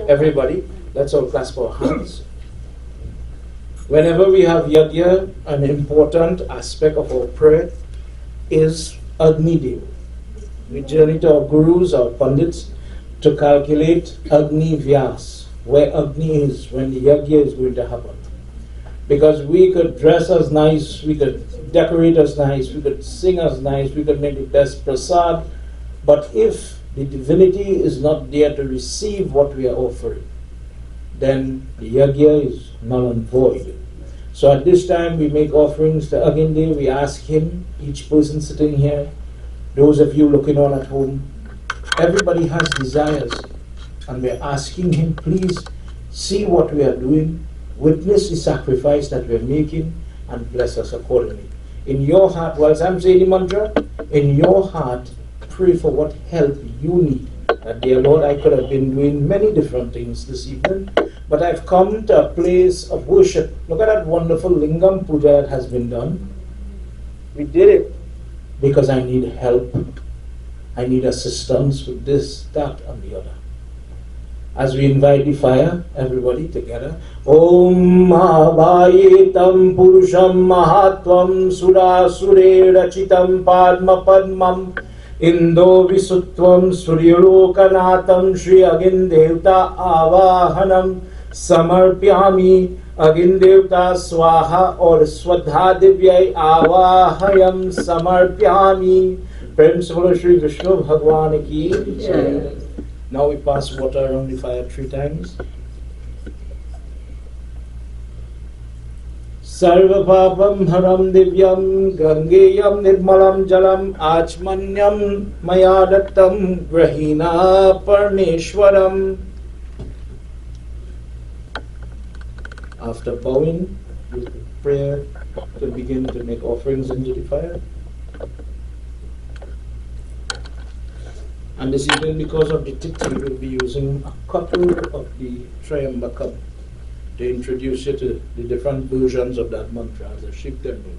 Everybody, let's all clasp our hands. Whenever we have yagya, an important aspect of our prayer is Agni Dev. We journey to our gurus, our pandits, to calculate Agni Vyas, where Agni is, when the yagya is going to happen. Because we could dress as nice, we could decorate as nice, we could sing as nice, we could make the best prasad, but if the divinity is not there to receive what we are offering, then the yagya is null and void. So at this time we make offerings to Agni. We ask him, each person sitting here, those of you looking on at home, everybody has desires, and we're asking him, please see what we are doing, witness the sacrifice that we're making, and bless us accordingly. In your heart, whilst I'm saying the mantra, in your heart, pray for what help you need. That, dear Lord, I could have been doing many different things this evening, but I've come to a place of worship. Look at that wonderful lingam puja that has been done. We did it because I need help. I need assistance with this, that, and the other. As we invite the fire, everybody together. Om Mahabayetam Purusham Mahatvam Surasure Rachitam Padma Padmam Indo Visutvam Suryalokanatam Shri Agin Devta Avahanam Samarpyami Agin Devta Swaha or Swadha Divyai Avahayam Samarpyami. Prem Solo Shri Vishnu Bhagwan Ki Jai. Now we pass water around the fire 3 times. Sarva papam haram divyam gangeyam nirmalam jalam achmanyam mayadatam grahina parneshwaram. After bowing, we pray to begin to make offerings into the fire. And this evening, because of the tithi, we will be using a couple of the Trayambakam to introduce you to the different versions of that mantra as a Shiv temple.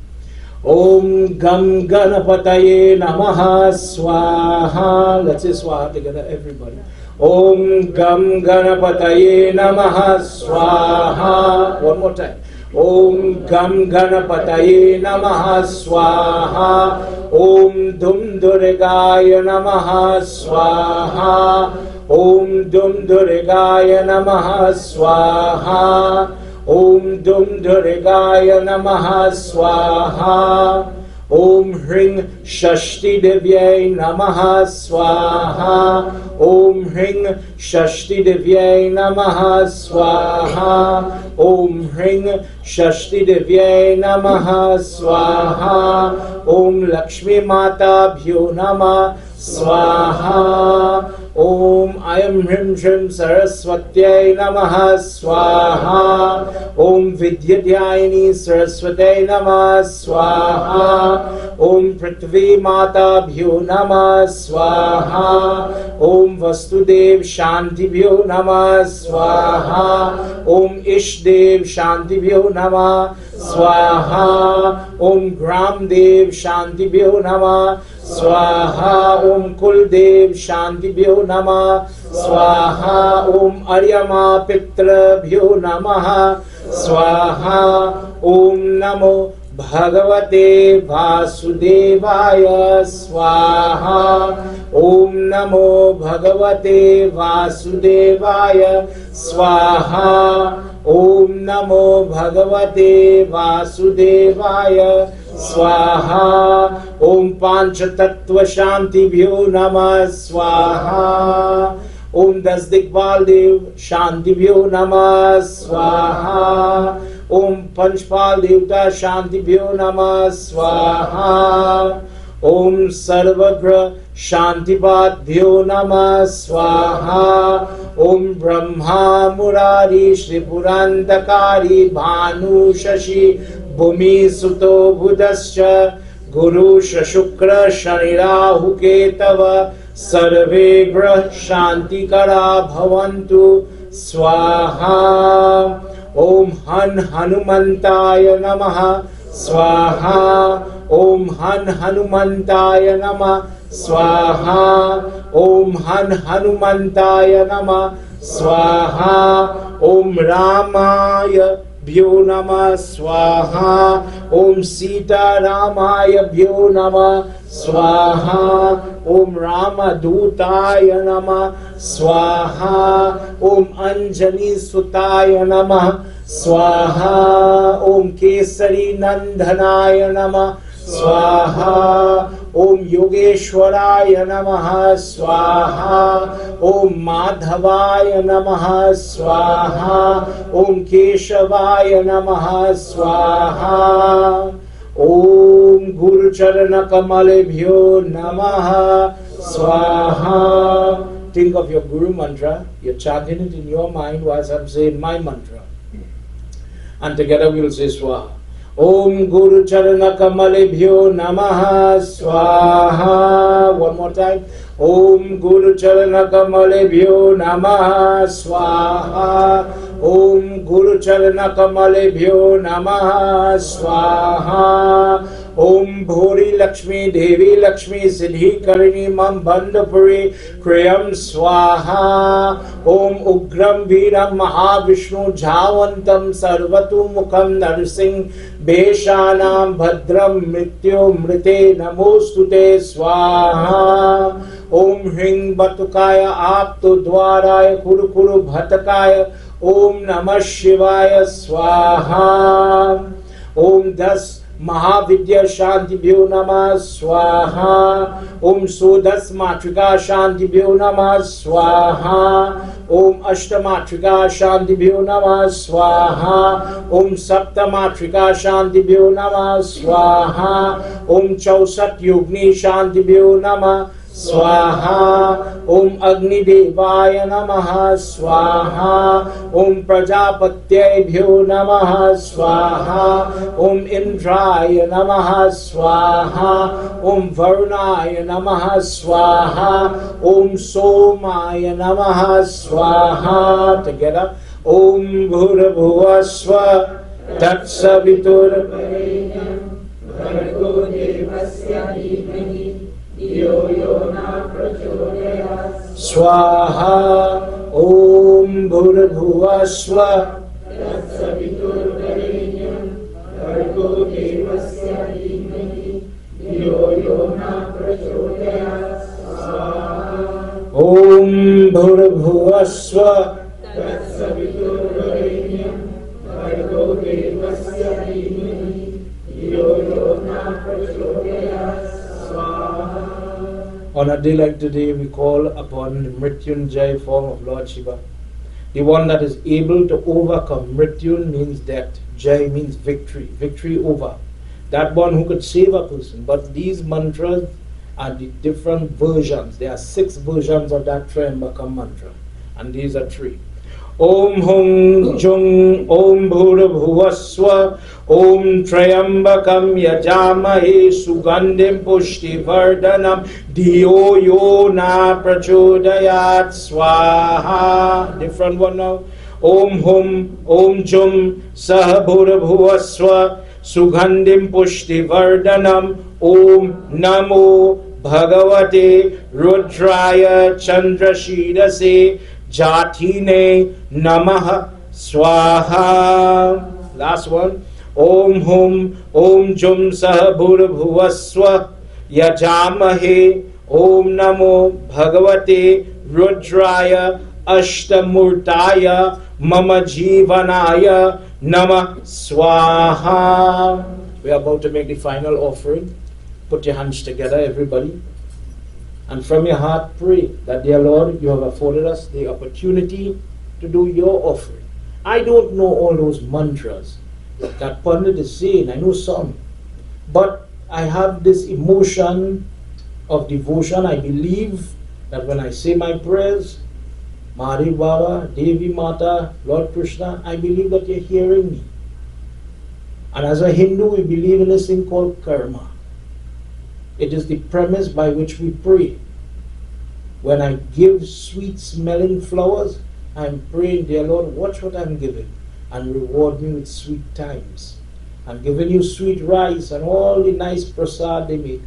Om Gam Ganapataye Namaha Swaha. Let's say Swaha together, everybody. Om Gam Ganapataye Namaha Swaha. One more time. Om Gam Ganapataye Namaha Swaha. Om Dum Durgaya Namaha Swaha. Om Dum Durgaya Namaha Swaha. Om Dum Durgaya Namaha Swaha. Om Hring Shashti Devyai Namaha Swaha. Om Hring Shashti Devyai Namaha Swaha. Om Hring Shashti Devyai Namaha Swaha. Om Lakshmi Mata Bhyo Namah Swaha. Om Ayam Hrim Shrim Saraswatyai Namaha Swaha. Om Vidyadyayini Saraswatyai Namaha Swaha. Om Prithvi Mata Bhyo Namah Swaha. Om Vastudev Shanti Bhyo Namah Swaha. Om Ishdev Shanti Bhyo Namah Swaha. Om Gramdev Shanti Bhyo Namah Swaha. Om Kuldev Shanti Bhyo Namah Swaha. Om Aryama Pitra Bhyo Namah Swaha. Om Namo Bhagavate Vasudevaya Swaha. Om Namo Bhagavate Vasudevaya Swaha. Om Namo Bhagavate Vasudevaya Swaha. Om Panchatattva Shanti Bhyo Namah Swaha. Om Dasdikpal Dev Shanti Bhyo Namah Swaha. Om Panchpal Devta Shanti Bhyo Namah Swaha. Om Sarvagra Shantipat Bhyo Namah Swaha. Om Brahma Murari Shri Purandakari Bhanu Shashi Bhumi Suto Budascha Guru Shashukra Shanirahu Ketava Sarve Grah Shantikara Bhavantu Swaha. Om Han Hanumantaya Namaha Swaha. Om Han Hanumantaya Namah Swaha. Om Han Hanumantaya Namah Swaha. Om Ramaya Bhyo Namah Swaha. Om Sita Ramaya Bhyo Namah Swaha. Om Rama Dutaya Namah Swaha. Om Anjani Sutaya Namah Swaha. Om Kesari Nandhanaya Namah Swaha. Om Yogeshwaraya Namaha Swaha. Om Madhavaya Namaha Swaha. Om Keshavaya Namaha Swaha. Om Guru Charana Kamalebhyo Namaha Swaha. Think of your Guru mantra. You're chanting it in your mind whilst I'm saying my mantra. And together we will say Swaha. Om Guru Charana Kamalebhyo Namaha Swaha. One more time. Om Guru Charana Kamalebhyo Namaha Swaha. Om Guru Charana Kamalebhyo Namaha Swaha. Om Bhori Lakshmi Devi Lakshmi Siddhi Karini Mam Bandapuri Kriyam Swaha. Om Ugram Viram Mahavishnu Jhavantam Sarvatu Mukham Narsing Beshanam Bhadram Mrityo Mrite Namostute Swaha. Om Hring Batukaya Apto Dwaraya Kuru Kuru Bhatakaya Om Namah Shivaya Swaha. Om Das Mahavidya Shanti Bhyo Namah Swaha. Om Sodas Matrika Shanti Bhyo Namah Swaha. Om Ashtamatrika Shanti Bhyo Namah Swaha. Om Saptamatrika Shanti Bhyo Namah Swaha. Om Chausat Yugni Shanti Bhyo Namah Swaha. Om Agni Devaya Namaha Swaha. Om Prajapatyebhyo Namaha Swaha. Om Indraya Namaha Swaha. Om Varunaya Namaha Swaha. Om Somaya Namaha Swaha. Together. Om Bhurabhuva Swa Tat Savitur Bhargo Devasya Dhimani Swaha. Om Bhurabhuva Swa Bhargo Devasya Dhimani Dhiyo Yona Prachodayat. Om Bhurabhuva Swa Bhargo Devasya Dhimani Dhiyo Yona Prachodayat. On a day like today, we call upon the Mrityunjay form of Lord Shiva, the one that is able to overcome. Mrityun means death, Jai means victory, victory over. That one who could save a person. But these mantras are the different versions. There are 6 versions of that Triambaka mantra, and these are 3. Om Hum Jung Om Bhurabhuva Swa Om Triambakam Yajamahe Sugandhim Pushti Vardhanam Dhiyo Yona Prachodayat Swaha. Different one now. Om Hum Om Jum Sah Bhurabhuva Swa Sugandhim Pushti Vardhanam Om Namo Bhagavate Rudraya Chandrashidase Jatine Namaha Swaha. Last one. Om Hum Om Jum Sah Bhurabhuva Swa Yajamahe Om Namo Bhagavate Rudraya Ashtamurtaya Mama Jivanaya Nama Swaha. We are about to make the final offering. Put your hands together, everybody. And from your heart pray that, dear Lord, you have afforded us the opportunity to do your offering. I don't know all those mantras that Pandit is saying. I know some. But I have this emotion of devotion. I believe that when I say my prayers, Mari Baba, Devi Mata, Lord Krishna, I believe that you're hearing me. And as a Hindu, we believe in this thing called karma. It is the premise by which we pray. When I give sweet smelling flowers, I'm praying, dear Lord, watch what I'm giving and reward me with sweet times. I'm giving you sweet rice and all the nice prasad they make.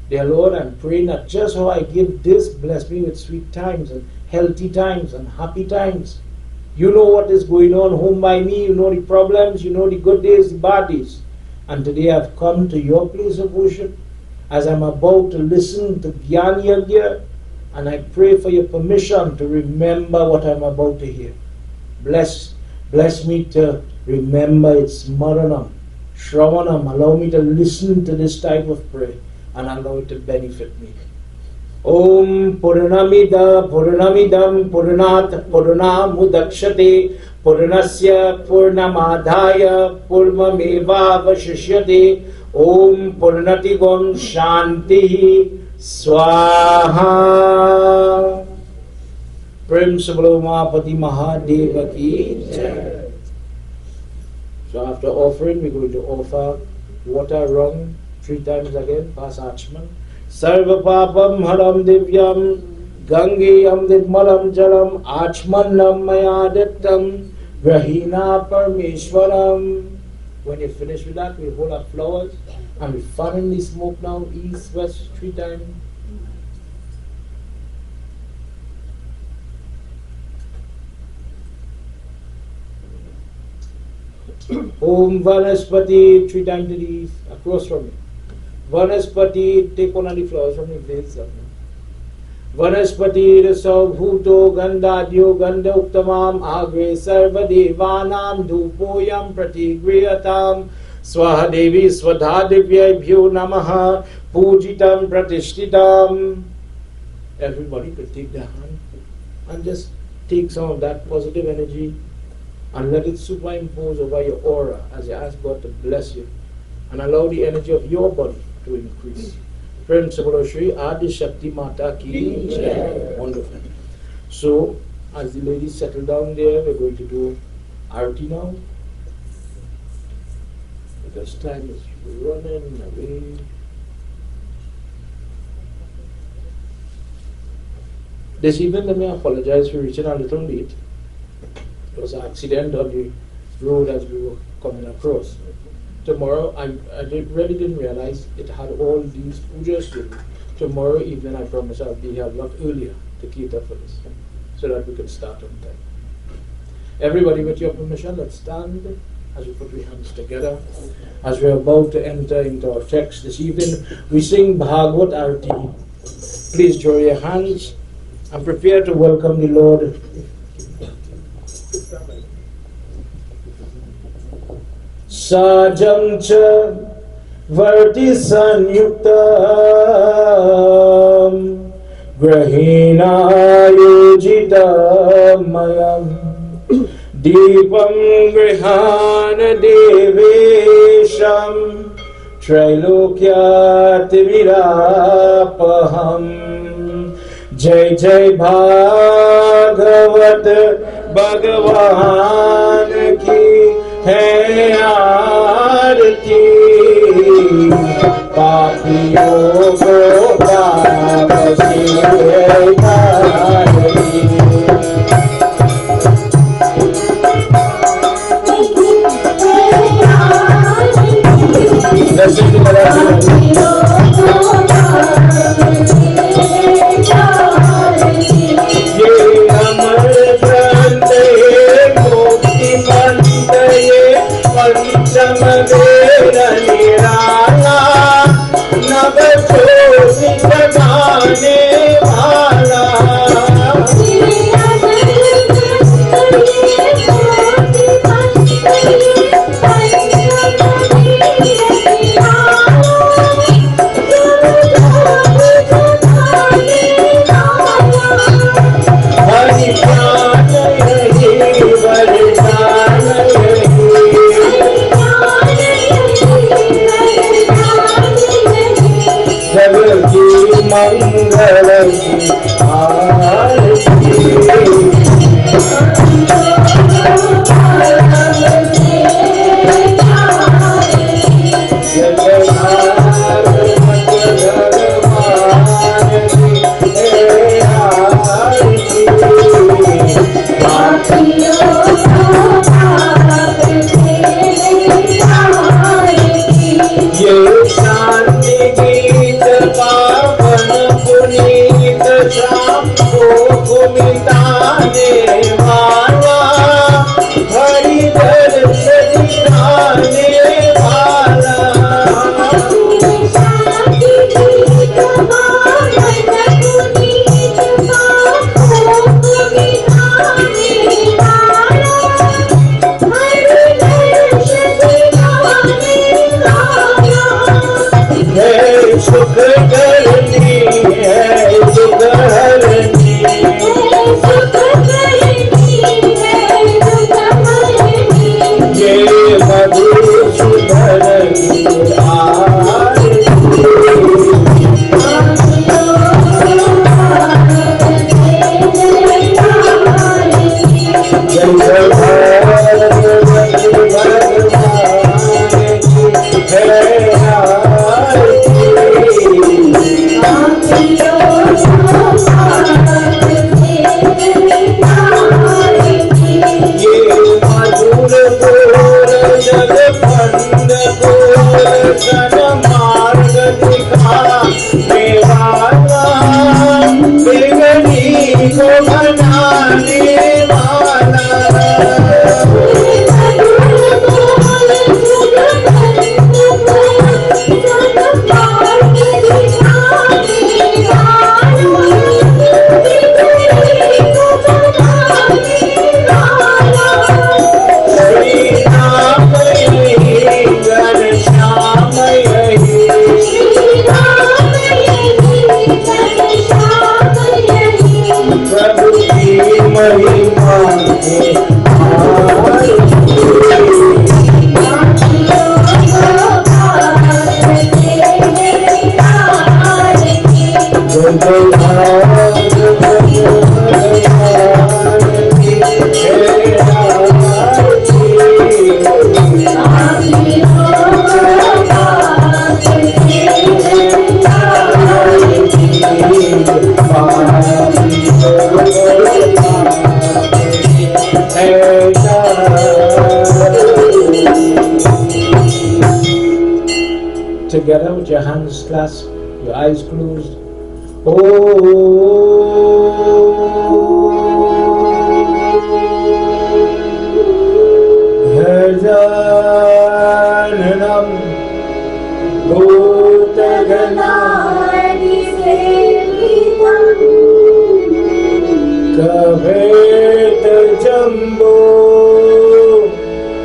Dear Lord, I'm praying that just how I give this, bless me with sweet times and healthy times and happy times. You know what is going on home by me. You know the problems. You know the good days, the bad days. And today I've come to your place of worship as I'm about to listen to Gyan Yagna, and I pray for your permission to remember what I'm about to hear. Bless me to remember its Maranam, Shravanam. Allow me to listen to this type of prayer and allow it to benefit me. Om Purnamida Purnamidam Purnat Purnamudakshate Purnasya Purnamadhaya Purnameva Vashishyate Om Purnatigam Shanti Swaha. Prem Sabalomapati Mahadeva ki Jai. So after offering, we're going to offer water rung 3 times again, past Ashram. Sarva Papam Haram Divyam Gangeyam Nirmalam Jalam Achmanam Mayadettam Grahina Parmeshwaram. When you finish with that, we hold up flowers and we fan in the smoke now, east, west, 3 times. Om Vanaspati, 3 times to the east, across from me. Vanaspati, take one of the flowers from the vase. Vanaspati, Rasav Bhuto, Gandadyo, Ganda Uktamam, Agre Sarva Devanam, Dhupoyam, Pratigriyatam, Swaha Devi, Swadhadivyaibhyo Namaha, Pujitam, Pratishtitam. Everybody could take their hand and just take some of that positive energy and let it superimpose over your aura as you ask God to bless you and allow the energy of your body to increase. Principle Shri Adi Shakti Mata Ki Jai. Wonderful. So, as the ladies settle down there, we're going to do Arati now. Because time is running away. This evening, let me apologize for reaching a little late. It was an accident on the road as we were coming across. Tomorrow, I really didn't realize it had all these pujas to do. Tomorrow evening, I promise I'll be here a lot earlier to cater for this, so that we can start on time. Everybody, with your permission, let's stand as we put our hands together. As we're about to enter into our text this evening, we sing Bhagavad Arati. Please draw your hands and prepare to welcome the Lord. Sajam cha varti sanyuktam grahina yujitam mayam deepam grihana devesham trailokya timirapaham. Jai Jai Bhagavat Bhagavan ki hai aarti papiyo ko taapsi hai aarti. Let's sing together. Nava choti jagane wala Together with your hands clasped, your eyes closed. Oh, Gajananam Bhutaganadi Sevitam Kaveta Jambo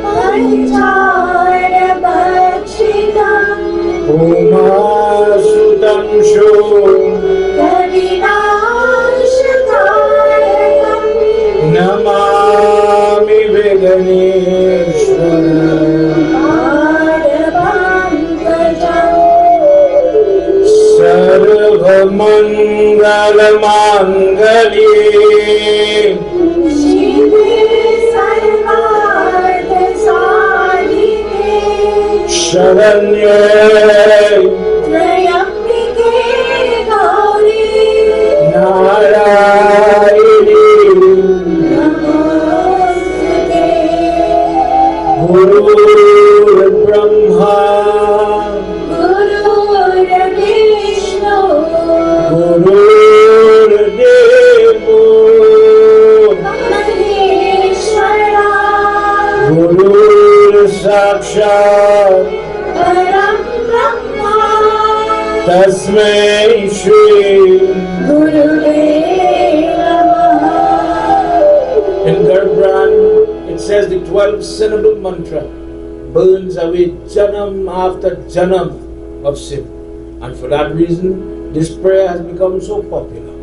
Panchara Bhakshitam Umasudam Sho Kavinashakayakam Namami Vedaneshwaram Sarvamangalamangali Shive Sarvarthasadhike Sharanye Trayambike Gauri Narayani Namaste Guru Brahma Guru Vishnu Guru Devo Maheshwara Guru Sakshat Param Brahma Tasmai Shri Gurudeva Namaha. In Garbran, it says the 12 syllable mantra burns away janam after janam of sin. And for that reason, this prayer has become so popular.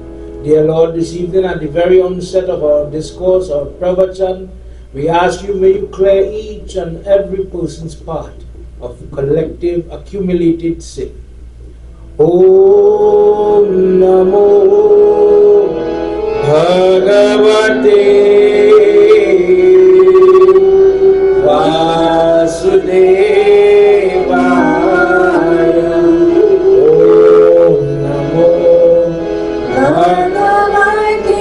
Dear Lord, this evening at the very onset of our discourse, our pravachan, we ask you, may you clear each and every person's path of collective accumulated sin. Om Namo Bhagavate Vasudevaya. Om Namo Bhagavate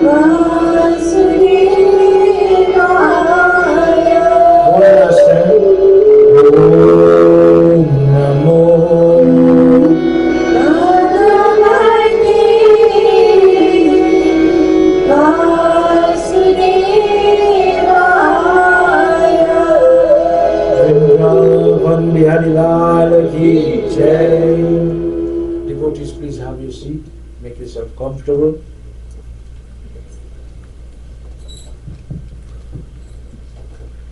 Vasudevaya. One last time. Om Namo Bhagavate Vasudevaya. Vrindavan Bihari Lal ki jai. Devotees, please have your seat. Make yourself comfortable.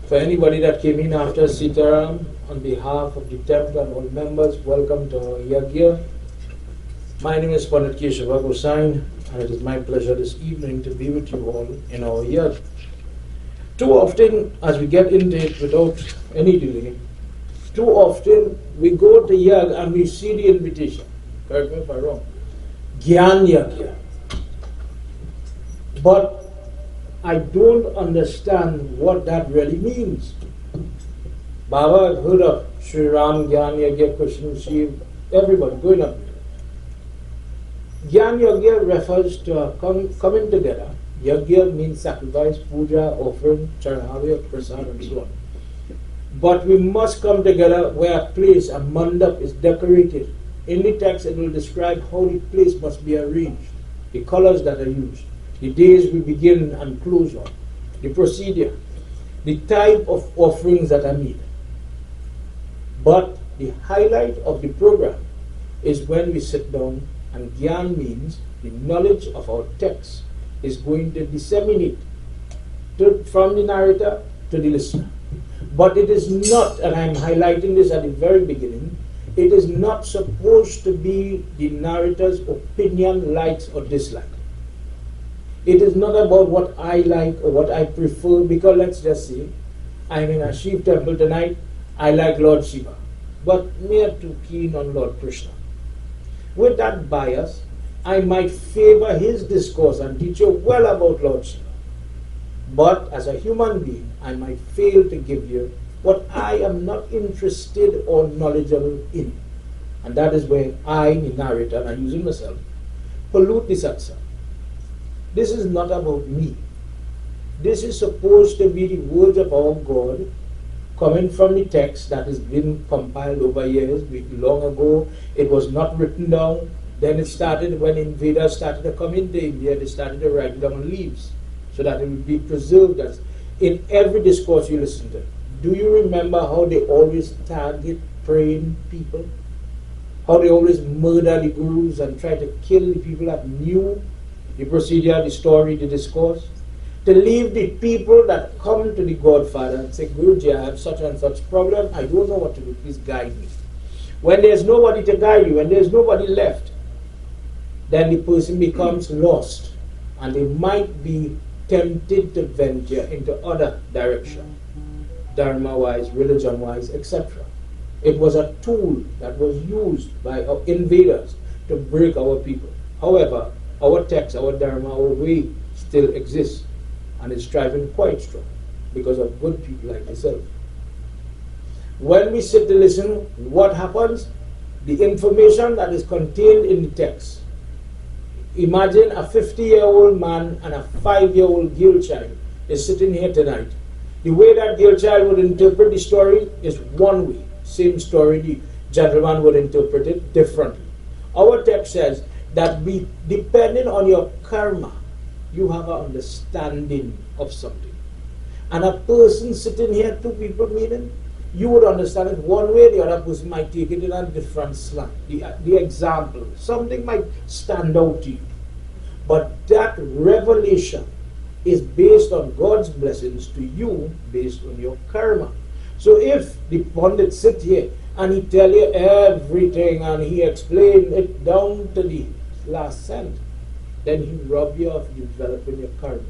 For anybody that came in after Sitaram, on behalf of the temple and all members, welcome to our Yagna. My name is Pandit Keshava Gosine, and it is my pleasure this evening to be with you all in our Yagna. Too often, as we get into it without any delay, too often we go to Yagna and we see the invitation. Correct me if I'm wrong. Gyan Yagna. But I don't understand what that really means. Baba, I've heard of Sri Ram, Gyan Yagna, Krsna, Shiv, everybody going up there. Gyan Yagna refers to a coming together. Yagna means sacrifice, puja, offering, charnavya, prasad, and so on. But we must come together where a place, a mandap, is decorated. In the text, it will describe how the place must be arranged. the colors that are used, the days we begin and close on, the procedure, the type of offerings that are made. But the highlight of the program is when we sit down, and Gyan means the knowledge of our text is going to disseminate from the narrator to the listener. But it is not, and I'm highlighting this at the very beginning, it is not supposed to be the narrator's opinion, likes or dislike. It is not about what I like or what I prefer, because let's just say, I'm in a Shiv temple tonight, I like Lord Shiva, but me are too keen on Lord Krsna. With that bias, I might favor his discourse and teach you well about Lord Shiva. But as a human being, I might fail to give you what I am not interested or knowledgeable in. And that is where I, the narrator, and I'm using myself, pollute the satsang. This is not about me. This is supposed to be the words of our God coming from the text that has been compiled over years. Long ago, it was not written down. Then it started, when invaders started to come into India, they started to write it down on leaves so that it would be preserved as in every discourse you listen to. Do you remember how they always target praying people? How they always murder the gurus and try to kill the people that knew the procedure, the story, the discourse? To leave the people that come to the Godfather and say, Guruji, I have such and such problem, I don't know what to do, please guide me. When there's nobody to guide you, when there's nobody left, then the person becomes lost and they might be tempted to venture into other direction, dharma-wise, religion-wise, etc. It was a tool that was used by our invaders to break our people. However, our text, our dharma, our way still exists and is striving quite strong because of good people like yourself. When we sit to listen, what happens? The information that is contained in the text. Imagine a 50-year-old man and a 5-year-old girl child is sitting here tonight. The way that girl child would interpret the story is one way. Same story, the gentleman would interpret it differently. Our text says that depending on your karma, you have an understanding of something. And a person sitting here, two people meeting, you would understand it one way, the other person might take it in a different slant. The example, something might stand out to you. But that revelation is based on God's blessings to you, based on your karma. So if the pundit sit here and he tell you everything and he explain it down to the last cent, then he rob you of developing your karma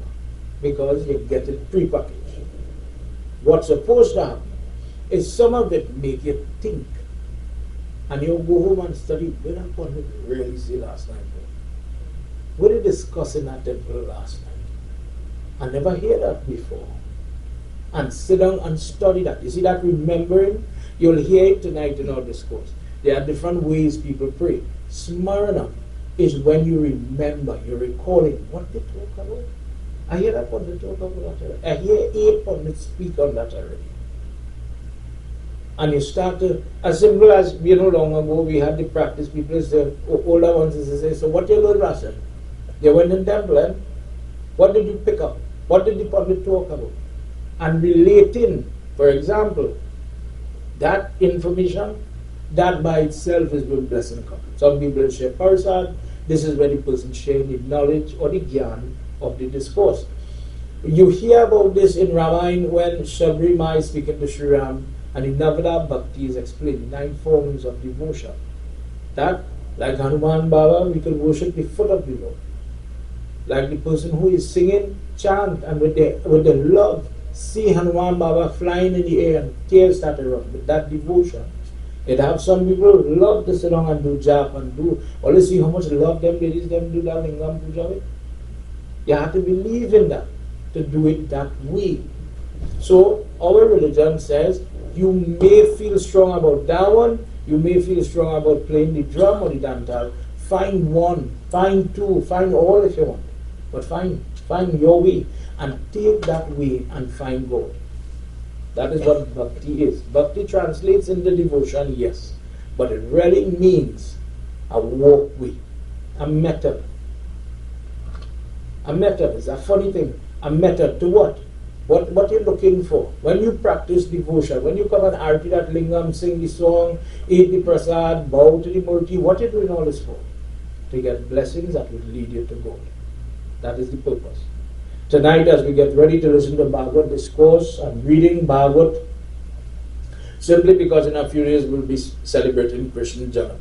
because you get it prepackaged. What's supposed to happen is some of it make you think. And you go home and study, what did pundit really say last night? What did they discuss in that temple last night? I never heard that before. And sit down and study that. You see that remembering? You'll hear it tonight in our discourse. There are different ways people pray. Smarana is when you remember, you're recalling what they talk about. I hear that one they talk about that already. I hear 8 pundits speak on that already. And you start to, as simple as, long ago we had the practice, people say, older ones say, so what you learn last time? You went in temple, and what did you pick up? What did the pundit talk about? And relating, for example, that information, that by itself is when blessing comes. Some people share Prasad. This is where the person sharing the knowledge or the Gyan of the discourse. You hear about this in Ramayana when Shabri is speaking to Sri Ram, and in Navada Bhakti is explained 9 forms of devotion. That, like Hanuman Baba, we can worship the foot of the Lord. Like the person who is singing, chant, and with the love, see Hanuman Baba flying in the air and tears start to run with that devotion. It have some people who love to sit down and do jap and do, only see how much love them ladies them do that lingam puja with. You have to believe in that, to do it that way. So our religion says you may feel strong about that one, you may feel strong about playing the drum or the dantal. Find one, find two, find all if you want. But find your way and take that way and find God. That is what bhakti is. Bhakti translates into devotion, yes, but it really means a walkway, a method. A method is a funny thing. A method to what? What you're looking for. When you practice devotion, when you come and arti that lingam, sing the song, eat the prasad, bow to the murti, what you're doing all this for? To get blessings that would lead you to God. That is the purpose. Tonight, as we get ready to listen to Bhagavad discourse, I'm reading Bhagavad simply because in a few days we'll be celebrating Krishna Janam.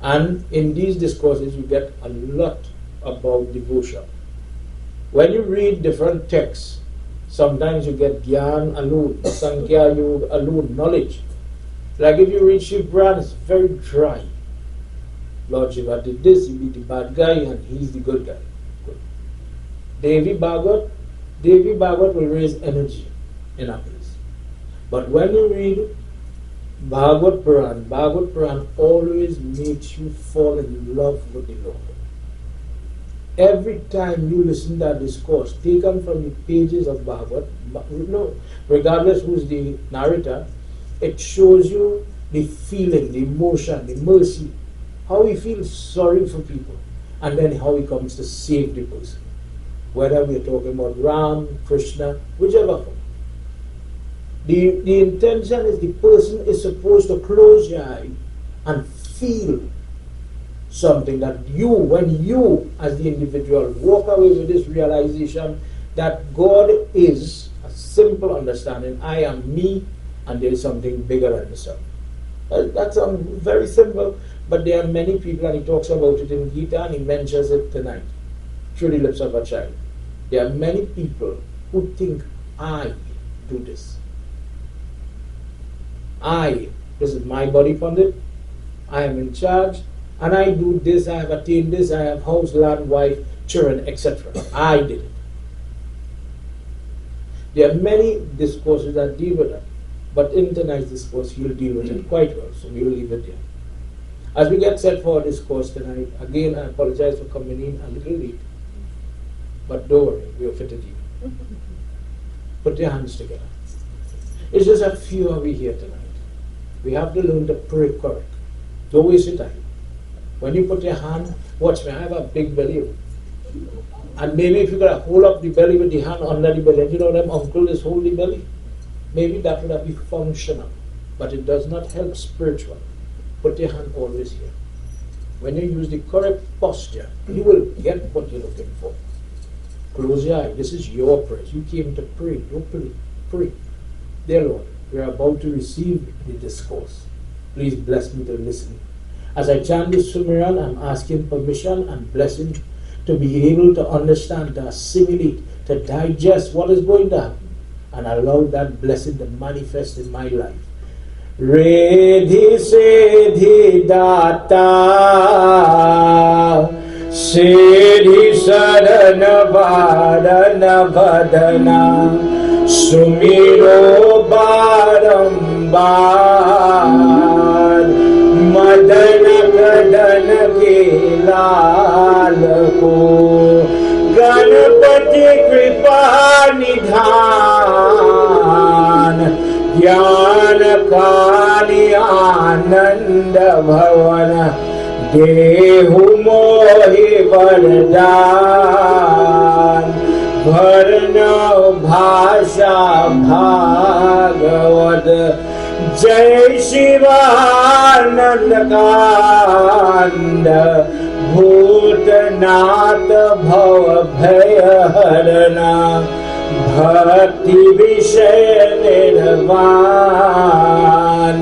And in these discourses, you get a lot about devotion. When you read different texts, sometimes you get Gyan alone, Sankhya Yoga alone, knowledge. Like if you read Shiv Puran, it's very dry. Lord Shiva did this, he be the bad guy and he's the good guy. Good. Devi Bhagavad will raise energy in a place. But when you read Bhagavad Puran always makes you fall in love with the Lord. Every time you listen to that discourse, taken from the pages of Bhagavad, regardless who's the narrator, it shows you the feeling, the emotion, the mercy, how he feels sorry for people, and then how he comes to save the person. Whether we're talking about Ram, Krishna, whichever form. The intention is the person is supposed to close your eye and feel something that when you as the individual walk away with this realization that God is a simple understanding, I am me and there is something bigger than myself. That's very simple, but there are many people, and he talks about it in Gita and he mentions it tonight through the lips of a child. There are many people who think I do this. This is my body Pandit, I am in charge, and I do this, I have attained this, I have house, land, wife, children, etc. I did it. There are many discourses that deal with that, but in tonight's discourse, he'll deal with it quite well, so we'll leave it there. As we get set for our discourse tonight, again, I apologize for coming in a little late, but don't worry, we'll fit it in. Put your hands together. It's just a few of you here tonight. We have to learn to pray correct. Don't waste your time. When you put your hand, watch me, I have a big belly. And maybe if you gotta hold up the belly with the hand under the belly, and you know them uncle is holding the belly, maybe that would have been functional, but it does not help spiritual. Put your hand always here. When you use the correct posture, you will get what you're looking for. Close your eye. This is your prayer. You came to pray. Don't play. Pray. Dear Lord, we are about to receive the discourse. Please bless me to listen. As I chant this Sumiran, I'm asking permission and blessing to be able to understand, to assimilate, to digest what is going to happen, and allow that blessing to manifest in my life. Redhi Siddhi Data Siddhi Sadhana Vadana Vadana Sumiro Barambar Madana Kadana Ke Lal Ko Ganapati Kripa Nidhan Gyan Kali Ananda Bhavana Dehu Mohi Vardhan Varna Bhasha Bhagavad Jai Shivananda Kanda Bhutanat Bhava Bhayaharana Bhakti Vishaya Nirvan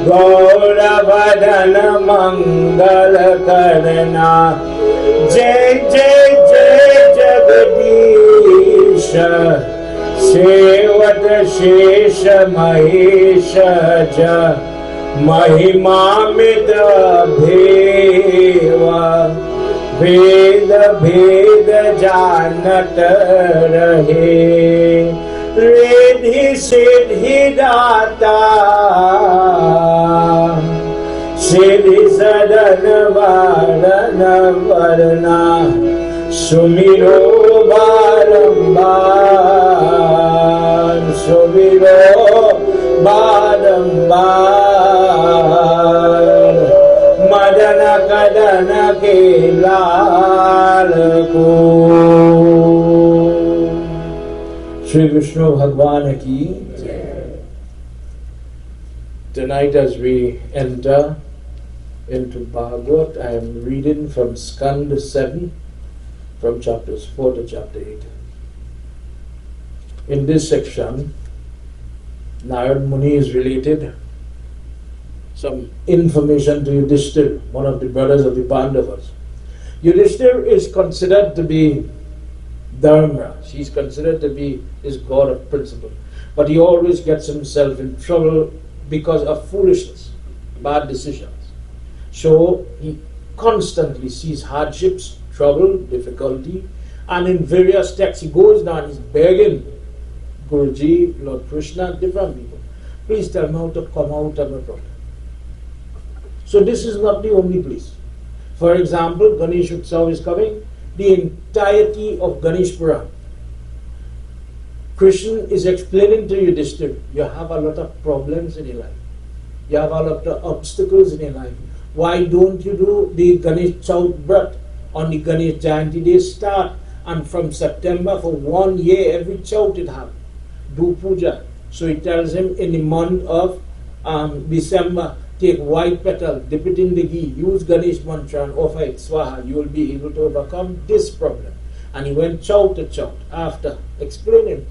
Gauravadana Mangala Karana Jai Jai Jai Jagadisha Sevat Shesha Mahesha Ja Mahimamita Bheva Veda Veda Janat Rahe Redhi Siddhi Data Siddhi Sadhana Varana Varana Sumiro Barambar Sumiro Barambar Madana Madan के लाल को। Shri Vishnu Bhagwan ki. Tonight as we enter into Bhagavad, I am reading from Skanda 7, from chapters 4 to chapter 8. In this section, Narad Muni is related some information to Yudhishthir, one of the brothers of the Pandavas. Yudhishthir is considered to be Dharma. He's considered to be his god of principle. But he always gets himself in trouble because of foolishness, bad decisions. So he constantly sees hardships, trouble, difficulty, and in various texts he goes down, he's begging Guruji, Lord Krsna, different people, please tell me how to come out of my problem. So this is not the only place. For example, Ganesh Utsav is coming, the entirety of Ganesh Puran. Krishna is explaining to Yudhishthir, you have a lot of problems in your life. You have a lot of obstacles in your life. Why don't you do the Ganesh Chaut Vrat on the Ganesh Jayanti day start, and from September for 1 year, every Chaut it happens. Do puja. So he tells him in the month of December, take white petal, dip it in the ghee, use Ganesh mantra and offer it swaha. You will be able to overcome this problem. And he went chow to chow after explaining,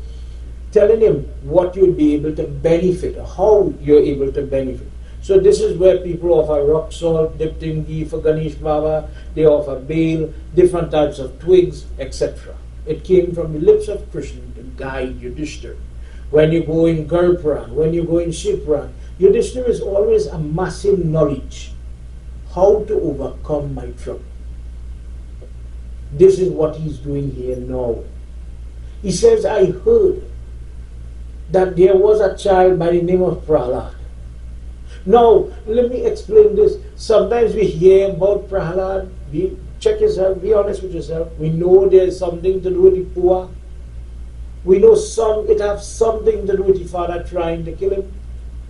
telling him what you'll be able to benefit, how you're able to benefit. So this is where people offer rock salt dipped in ghee for Ganesh Baba. They offer bale, different types of twigs, etc. It came from the lips of Krishna to guide Yudhishthir. When you go in Garpuran, when you go in Shivpuran, Yudhishthir is always amassing knowledge. How to overcome my trouble. This is what he's doing here now. He says, I heard that there was a child by the name of Prahlad. Now, let me explain this. Sometimes we hear about Prahlad. Check yourself, be honest with yourself. We know there's something to do with the poor. We know it has something to do with the father trying to kill him.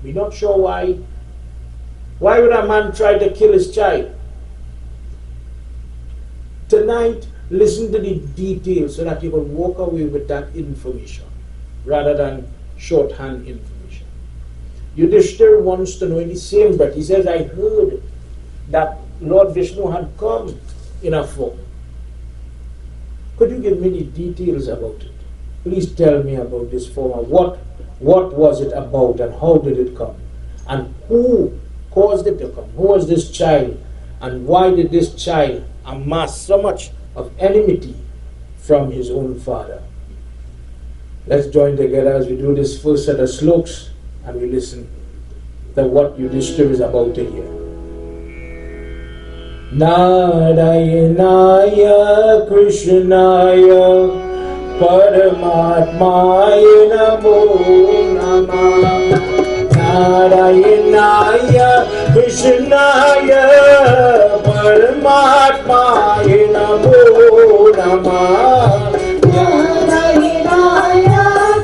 We're not sure why. Why would a man try to kill his child? Tonight, listen to the details so that you can walk away with that information rather than shorthand information. Yudhishthir wants to know in the same breath. He says, I heard that Lord Vishnu had come in a form. Could you give me the details about it? Please tell me about this form. What was it about and how did it come? And who caused it to come? Who was this child? And why did this child amass so much of enmity from his own father? Let's join together as we do this first set of sloks and we listen to what Yudhishthir is about to hear. Narayanaya Krishnaya Paramatmaya Namo Namah. Narayanaya Krishnaya Paramatmaya Namo Namah. Narayanaya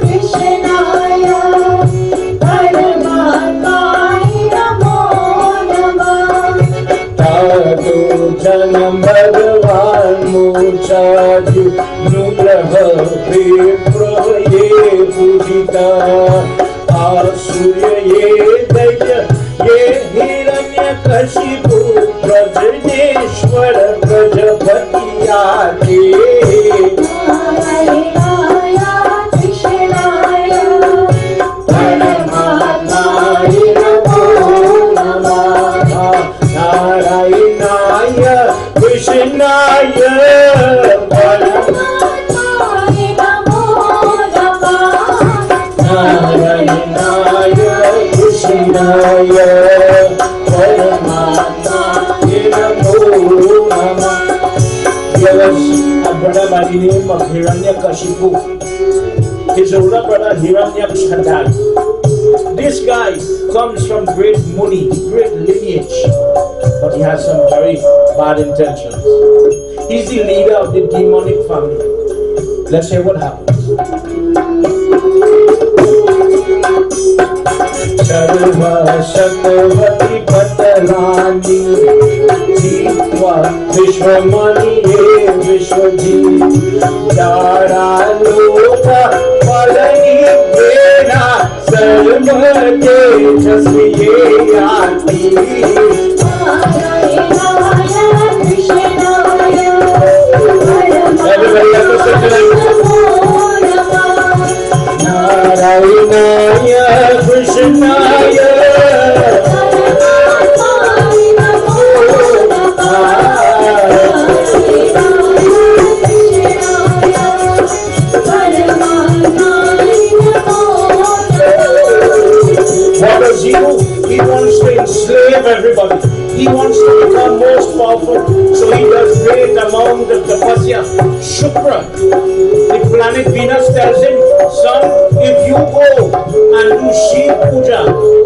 Krishnaya Paramatmaya Namo Namah. Tatu Janam Bhagavan Muchadi Nugraha Vipraye Pujita Asurya Ye Daya Ye Hiranya Kashipu Prajaneshwara Prajapati Ake. Narayanaya Krishnaya Paramatmaya Namo Namah. Narayanaya Krishnaya Paramatmaya Namo Namah. Narayanaya Krishnaya Paramatmaya Namo Namah. There was a brother by the name of Hiranyakashipu. His older brother Hiranyakashipu died. This guy comes from great Muni, great lineage, but he has some very bad intentions. He's the leader of the demonic family. Let's hear what happens. Sarva Satvati Patalani Jitva Vishwamani Vishwaji Dara Loka Palani Vena Sarva Tejasviye Ati everybody has to sing tonight. Narayana Krishnaya What does he do? He wants to enslave everybody. He wants to become most powerful. So he does great amount of tapasya. Shukra, the planet Venus, tells him, son, if you go and do Shiv Puja,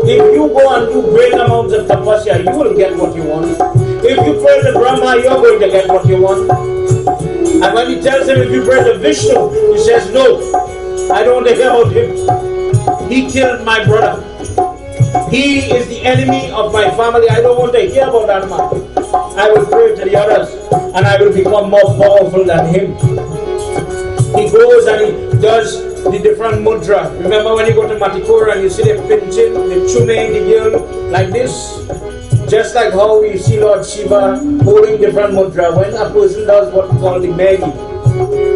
if you go and do great amounts of tapasya, you will get what you want. If you pray to Brahma, you are going to get what you want. And when he tells him, if you pray to Vishnu, he says, no, I don't want to hear about him. He killed my brother. He is the enemy of my family. I don't want to hear about that man. I will pray to the others and I will become more powerful than him. He goes and he does the different mudra. Remember when you go to Matikura and you see them pinching, the tuning the girl like this? Just like how we see Lord Shiva holding different mudra. When a person does what we call the Megi,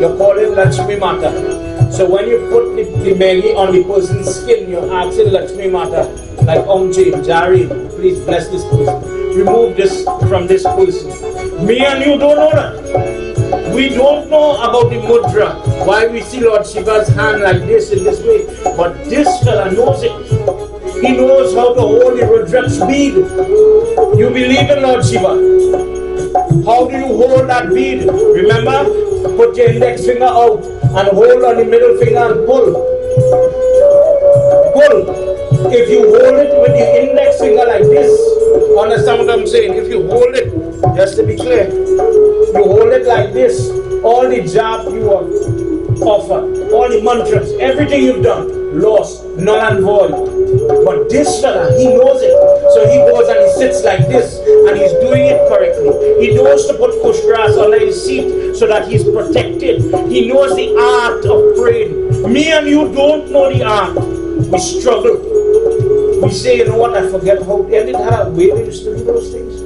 you call him Lakshmi Mata. So when you put the Megi on the person's skin, you're asking Lakshmi Mata, like Omji, Jari, please bless this person. Remove this from this person. Me and you don't know that. We don't know about the mudra. Why we see Lord Shiva's hand like this in this way. But this fella knows it. He knows how to hold the Rudraksh bead. You believe in Lord Shiva. How do you hold that bead? Remember? Put your index finger out and hold on the middle finger and pull. Pull. If you hold it with the index finger like this, understand what I'm saying? If you hold it, just to be clear, you hold it like this, all the jap you have offered, all the mantras, everything you've done, lost, null and void. But this fella, he knows it. So he goes and he sits like this and he's doing it correctly. He knows to put kush grass under his seat so that he's protected. He knows the art of praying. Me and you don't know the art. We struggle. We say, you know what, I forget how. And it had a way we used to do those things.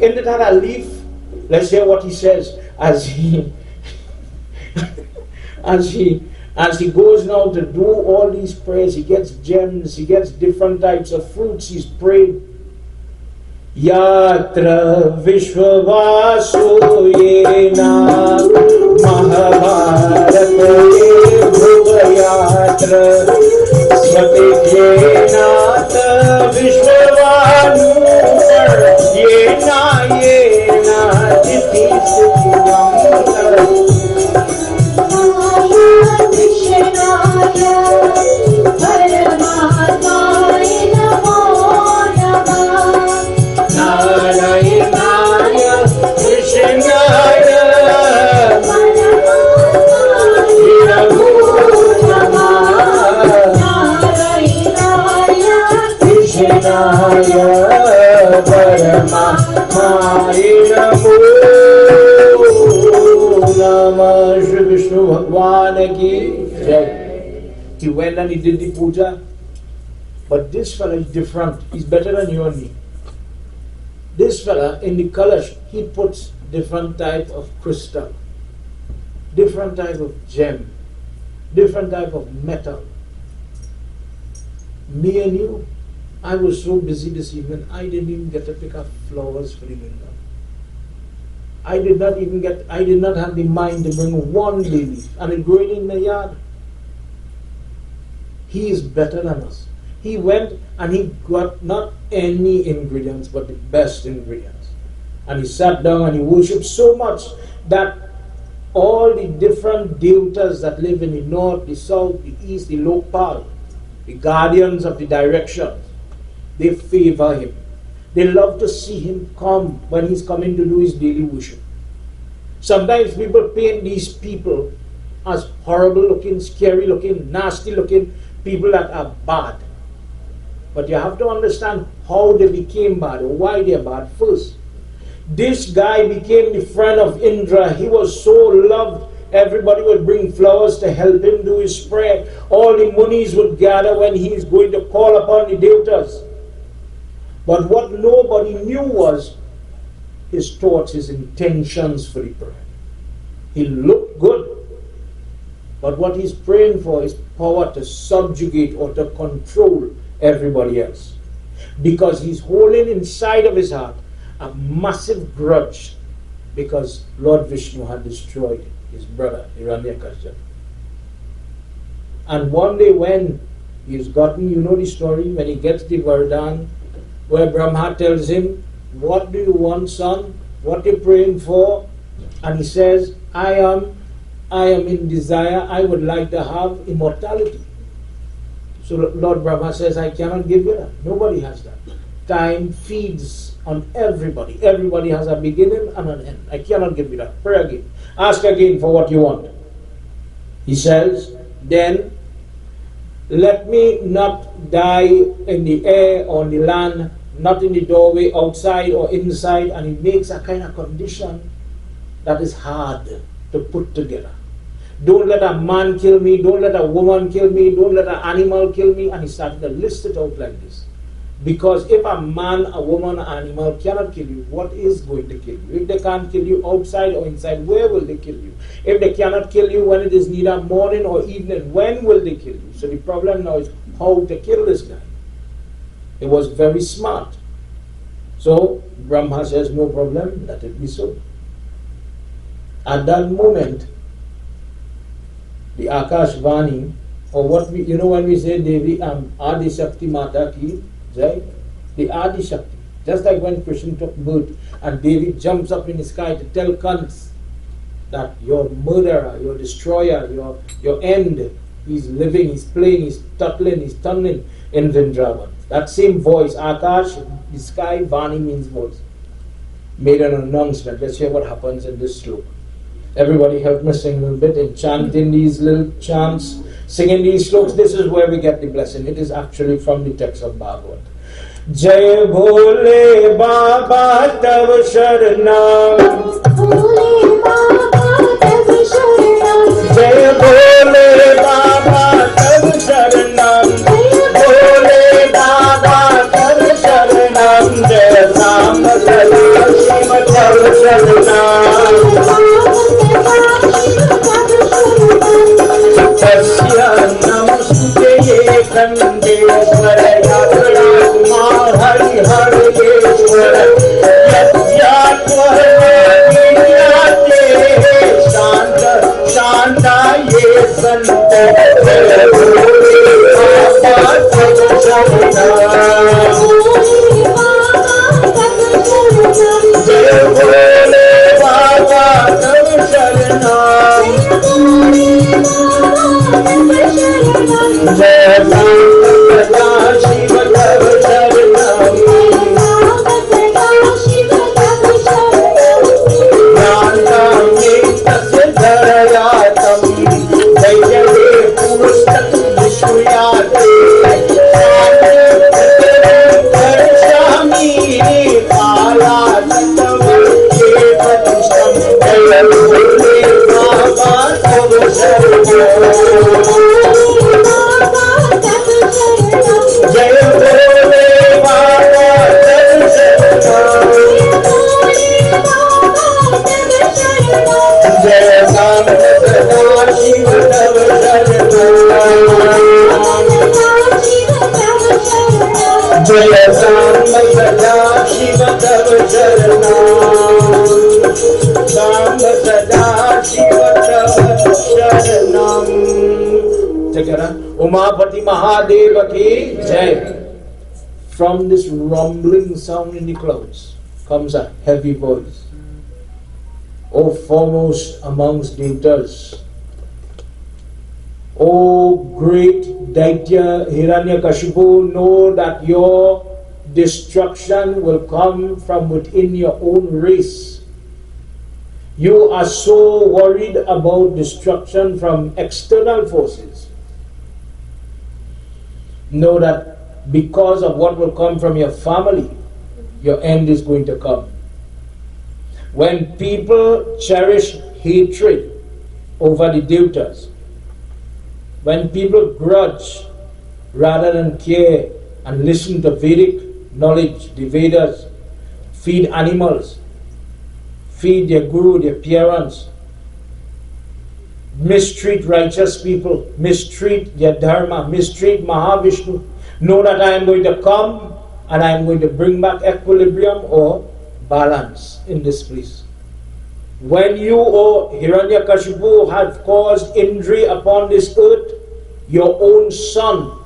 And it had a leaf. Let's hear what he says as he as he goes now to do all these prayers. He gets gems, he gets different types of fruits. He's prayed. Yatra Vishwavasu Yena Mahabharata Bhuvayatra Svatikyenata Vishwavanu Yena Yena Titi Siddhamata Shri Vishnu Bhagwan ki jai. He went and he did the puja. But this fella is different. He's better than you and me. This fella in the kalash, he puts different type of crystal, different type of gem, different type of metal. Me and you, I was so busy this evening, I didn't even get to pick up flowers for the window. I did not have the mind to bring one bay leaf and it growing in the yard. He is better than us. He went and he got not any ingredients but the best ingredients. And he sat down and he worshipped so much that all the different devatas that live in the north, the south, the east, the lokpal, the guardians of the directions, they favor him. They love to see him come when he's coming to do his daily worship. Sometimes people paint these people as horrible looking, scary looking, nasty looking people that are bad. But you have to understand how they became bad, or why they're bad first. This guy became the friend of Indra. He was so loved. Everybody would bring flowers to help him do his prayer. All the monies would gather when he is going to call upon the devatas. But what nobody knew was his thoughts, his intentions for the prayer. He looked good. But what he's praying for is power to subjugate or to control everybody else. Because he's holding inside of his heart a massive grudge because Lord Vishnu had destroyed his brother, Hiranyakashipu. And one day when he's gotten, you know the story, when he gets the Vardhan, where Brahma tells him, what do you want, son? What are you praying for? And he says, I am in desire, I would like to have immortality. So Lord Brahma says, I cannot give you that. Nobody has that. Time feeds on everybody. Everybody has a beginning and an end. I cannot give you that. Pray again. Ask again for what you want. He says, then let me not die in the air or on the land, not in the doorway, outside or inside. And he makes a kind of condition that is hard to put together. Don't let a man kill me, don't let a woman kill me, don't let an animal kill me. And he started to list it out like this. Because if a man, a woman, an animal cannot kill you, what is going to kill you? If they can't kill you outside or inside, where will they kill you? If they cannot kill you when it is neither morning or evening, when will they kill you? So the problem now is how to kill this guy. It was very smart. So Brahma says, no problem, let it be so. At that moment, the Akash Vani, or what we, when we say Devi Adi Shakti Mata Ki Jai, the Adi Shakti, just like when Krishna took birth and Devi jumps up in the sky to tell Kans that your murderer, your destroyer, your end, he's living, he's playing, he's tuttling, he's tunneling in Vrindavan. That same voice, Akash, the sky, Vani means voice, made an announcement. Let's hear what happens in this sloka. Everybody help me sing a little bit and chant in these little chants, singing these slokas. This is where we get the blessing. It is actually from the text of Bhagavad. Jai Bhole Baba Tav Sharanam, Jai Bhole Baba Tav Sharanam, Bhole Baba Tav Sharanam, Jai Ram Sada Shiva Tav Sharanam. Namaste Kandeshwar Yagna Hari Hareshwar Yadyatvar Vidyate Shanta Shanta Ye Santa Jai Bhole Baba Tav Sharanam, Jai Bhole Baba Tav Sharanam, Jai Sada Shiva Tav Sharanam, Jnana Tasya Dharayatam, Vaijyade Pustat Vishuyate, Karshami Pala Natavar Kevatishtam, Jai Bhole Baba Tav Sharanam, Jai Bhole Baba Tav Sharanam, Jai Sada Shiva Tav Sharanam, Jai Sada Shiva Tav Sharanam, Sada Shiva Tav Sharanam. Together, Umapati Mahadeva Ki Jai. From this rumbling sound in the clouds comes a heavy voice. O foremost amongst devatas, O great Daitya Hiranyakashipu, know that your destruction will come from within your own race. You are so worried about destruction from external forces. Know that because of what will come from your family, your end is going to come. When people cherish hatred over the devatas, when people grudge rather than care and listen to Vedic knowledge, the Vedas, feed animals, feed their guru, their parents, mistreat righteous people, mistreat their dharma, mistreat Mahavishnu, know that I am going to come and I am going to bring back equilibrium or balance in this place. When you, O Hiranyakashipu, have caused injury upon this earth, your own son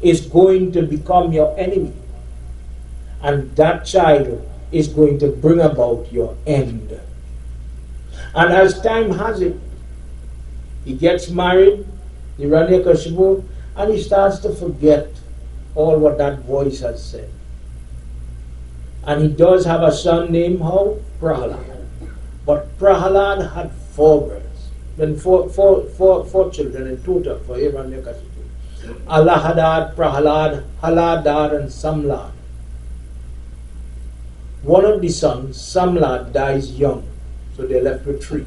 is going to become your enemy. And that child is going to bring about your end. And as time has it, he gets married, Hiranyakashipu, and he starts to forget all what that voice has said. And he does have a son named how? Prahlad. But Prahlad had 4 brothers. Then four children in total for Hiranyakashipu. Alahadad, Prahlad, Haladad, and Samlad. One of the sons, Samlad, dies young, so they're left with 3.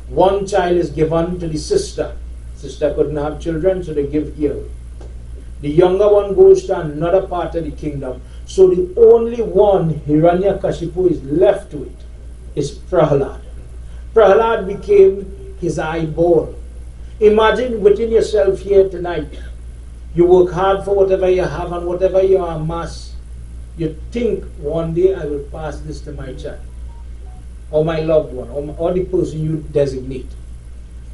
One child is given to the sister. Sister couldn't have children, so they give her. The younger one goes to another part of the kingdom. So the only one Hiranyakashipu is left with is Prahlad. Prahlad became his eyeball. Imagine within yourself here tonight, you work hard for whatever you have and whatever you amass. You think one day I will pass this to my child, or my loved one, or the person you designate.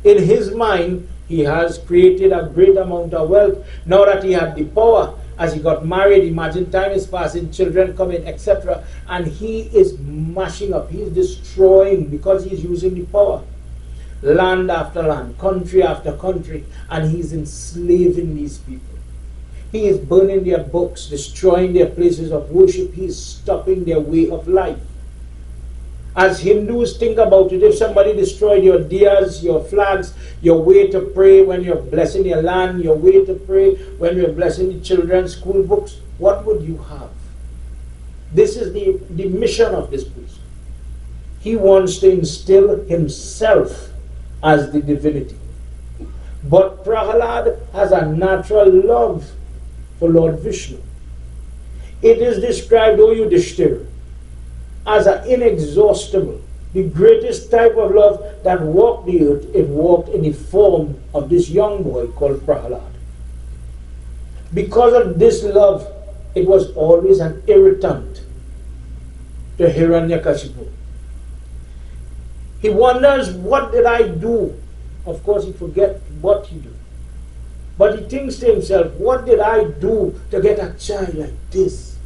In his mind, he has created a great amount of wealth. Now that he had the power, as he got married, imagine time is passing, children coming, etc. And he is mashing up, he is destroying because he is using the power. Land after land, country after country, and he is enslaving these people. He is burning their books, destroying their places of worship. He is stopping their way of life. As Hindus, think about it. If somebody destroyed your diyas, your flags, your way to pray when you're blessing your land, your way to pray when you're blessing the children's school books, what would you have? This is the mission of this person. He wants to instill himself as the divinity. But Prahlad has a natural love for Lord Vishnu. It is described, O Yudhishthira, as an inexhaustible, the greatest type of love that walked the earth. It walked in the form of this young boy called Prahlad. Because of this love, it was always an irritant to Hiranyakashipu. He wonders, what did I do? Of course, he forgets what he did. But he thinks to himself, what did I do to get a child like this?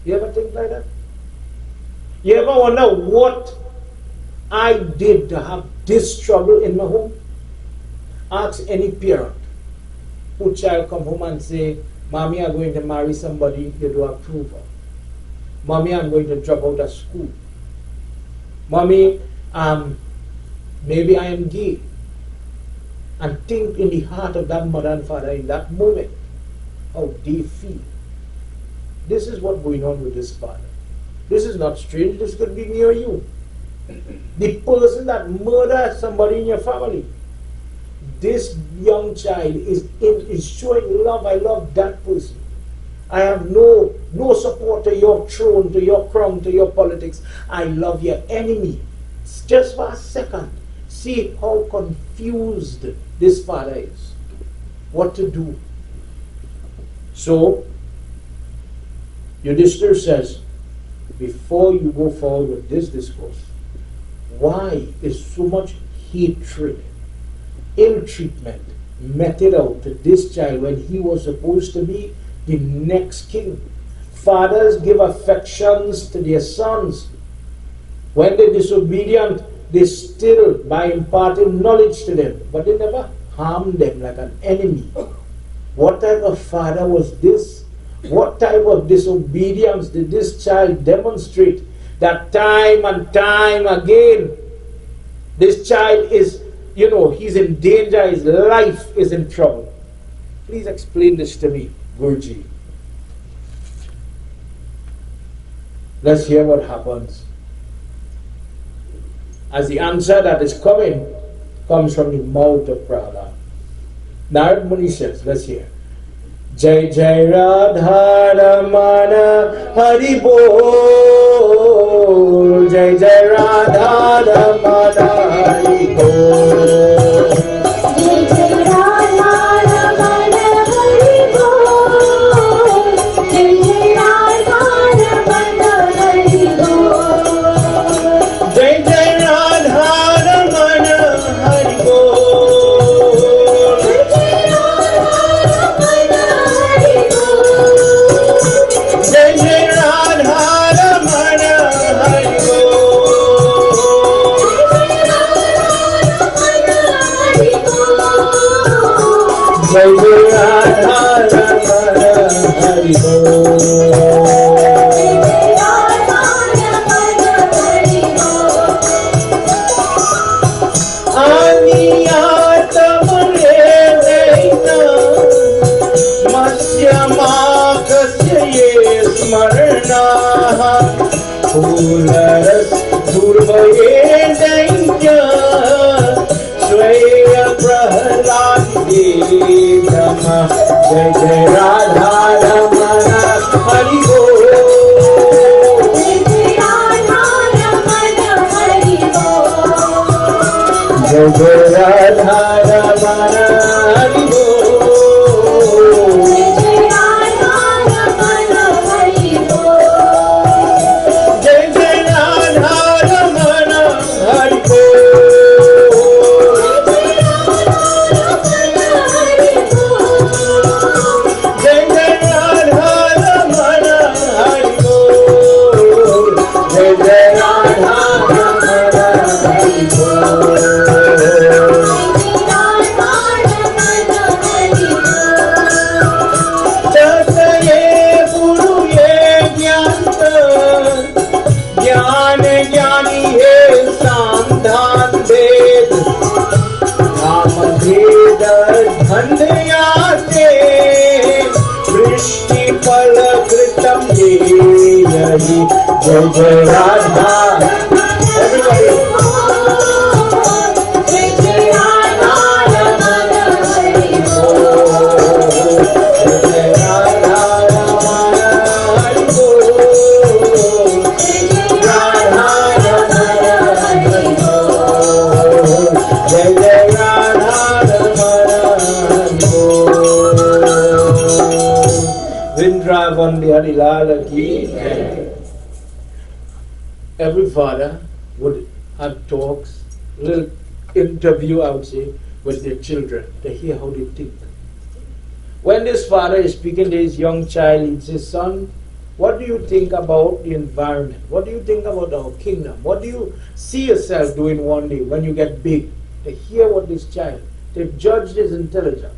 You ever think like that? You ever wonder what I did to have this trouble in my home? Ask any parent whose child come home and say, Mommy, I'm going to marry somebody you don't approve of. Mommy, I'm going to drop out of school. Mommy, maybe I am gay. And think in the heart of that mother and father in that moment how they feel. This is what's going on with this father. This is not strange, this could be near you. The person that murdered somebody in your family. This young child is showing love. I love that person. I have no support to your throne, to your crown, to your politics. I love your enemy. Just for a second, see how confused this father is. What to do? So, Yudhishthira says, before you go forward with this discourse, why is so much hatred, ill treatment meted out to this child when he was supposed to be the next king? Fathers give affections to their sons. When they're disobedient, they still, by imparting knowledge to them, but they never harm them like an enemy. What type of father was this? What type of disobedience did this child demonstrate that time and time again this child is, he's in danger, his life is in trouble? Please explain this to me, Guruji. Let's hear what happens. As the answer that is coming comes from the mouth of Prahlad. Narad Muni says, let's hear. Jai Jai Radha Ramana Hari Bol. Jai Jai Radha Ramana Hari Bol. Jai Jai Radha Ramana Hari Bol. Jai Jai Radha Ramana Hari Bol. Jai Jai Radha Ramana Hari Bol. Jai Jai Radha Jai Jai Radha Ramana Hari Bol. Jai Jai Radha Ramana Hari Aniyatamarevena Masyamakasya ye smaranaha Pularas durvaye daitya Swaya Prahladi Brahma Jai Jai Radha Ramana Hari Bol. Jai Jai Radha Ramana Hari Bol. Jai Jai Radha Ramana Hari Bol. Jai Jai Radha Ramana Hari Bol. Jai Jai Radha Ramana Hari Bol. Tasye Puruye Gyanta Gyan Gyani He Samdhan Ved Ram Veda Dhandayate Vrishti Pala Kritam Ye Yahi Jai Jai Radha. Everybody. Jai Jai Radha Ramana Hari Bol. Jai Jai Radha Ramana Hari Bol. Radha Ramana Hari Bol. Jai Jai Radha Ramana Hari Bol. Vrindavan Bihari Lala Ki Jai. Every father would have talks, little interview, I would say, with their children to hear how they think. When this father is speaking to his young child, he says, son, what do you think about the environment? What do you think about our kingdom? What do you see yourself doing one day when you get big? To hear what this child, they've judged his intelligence.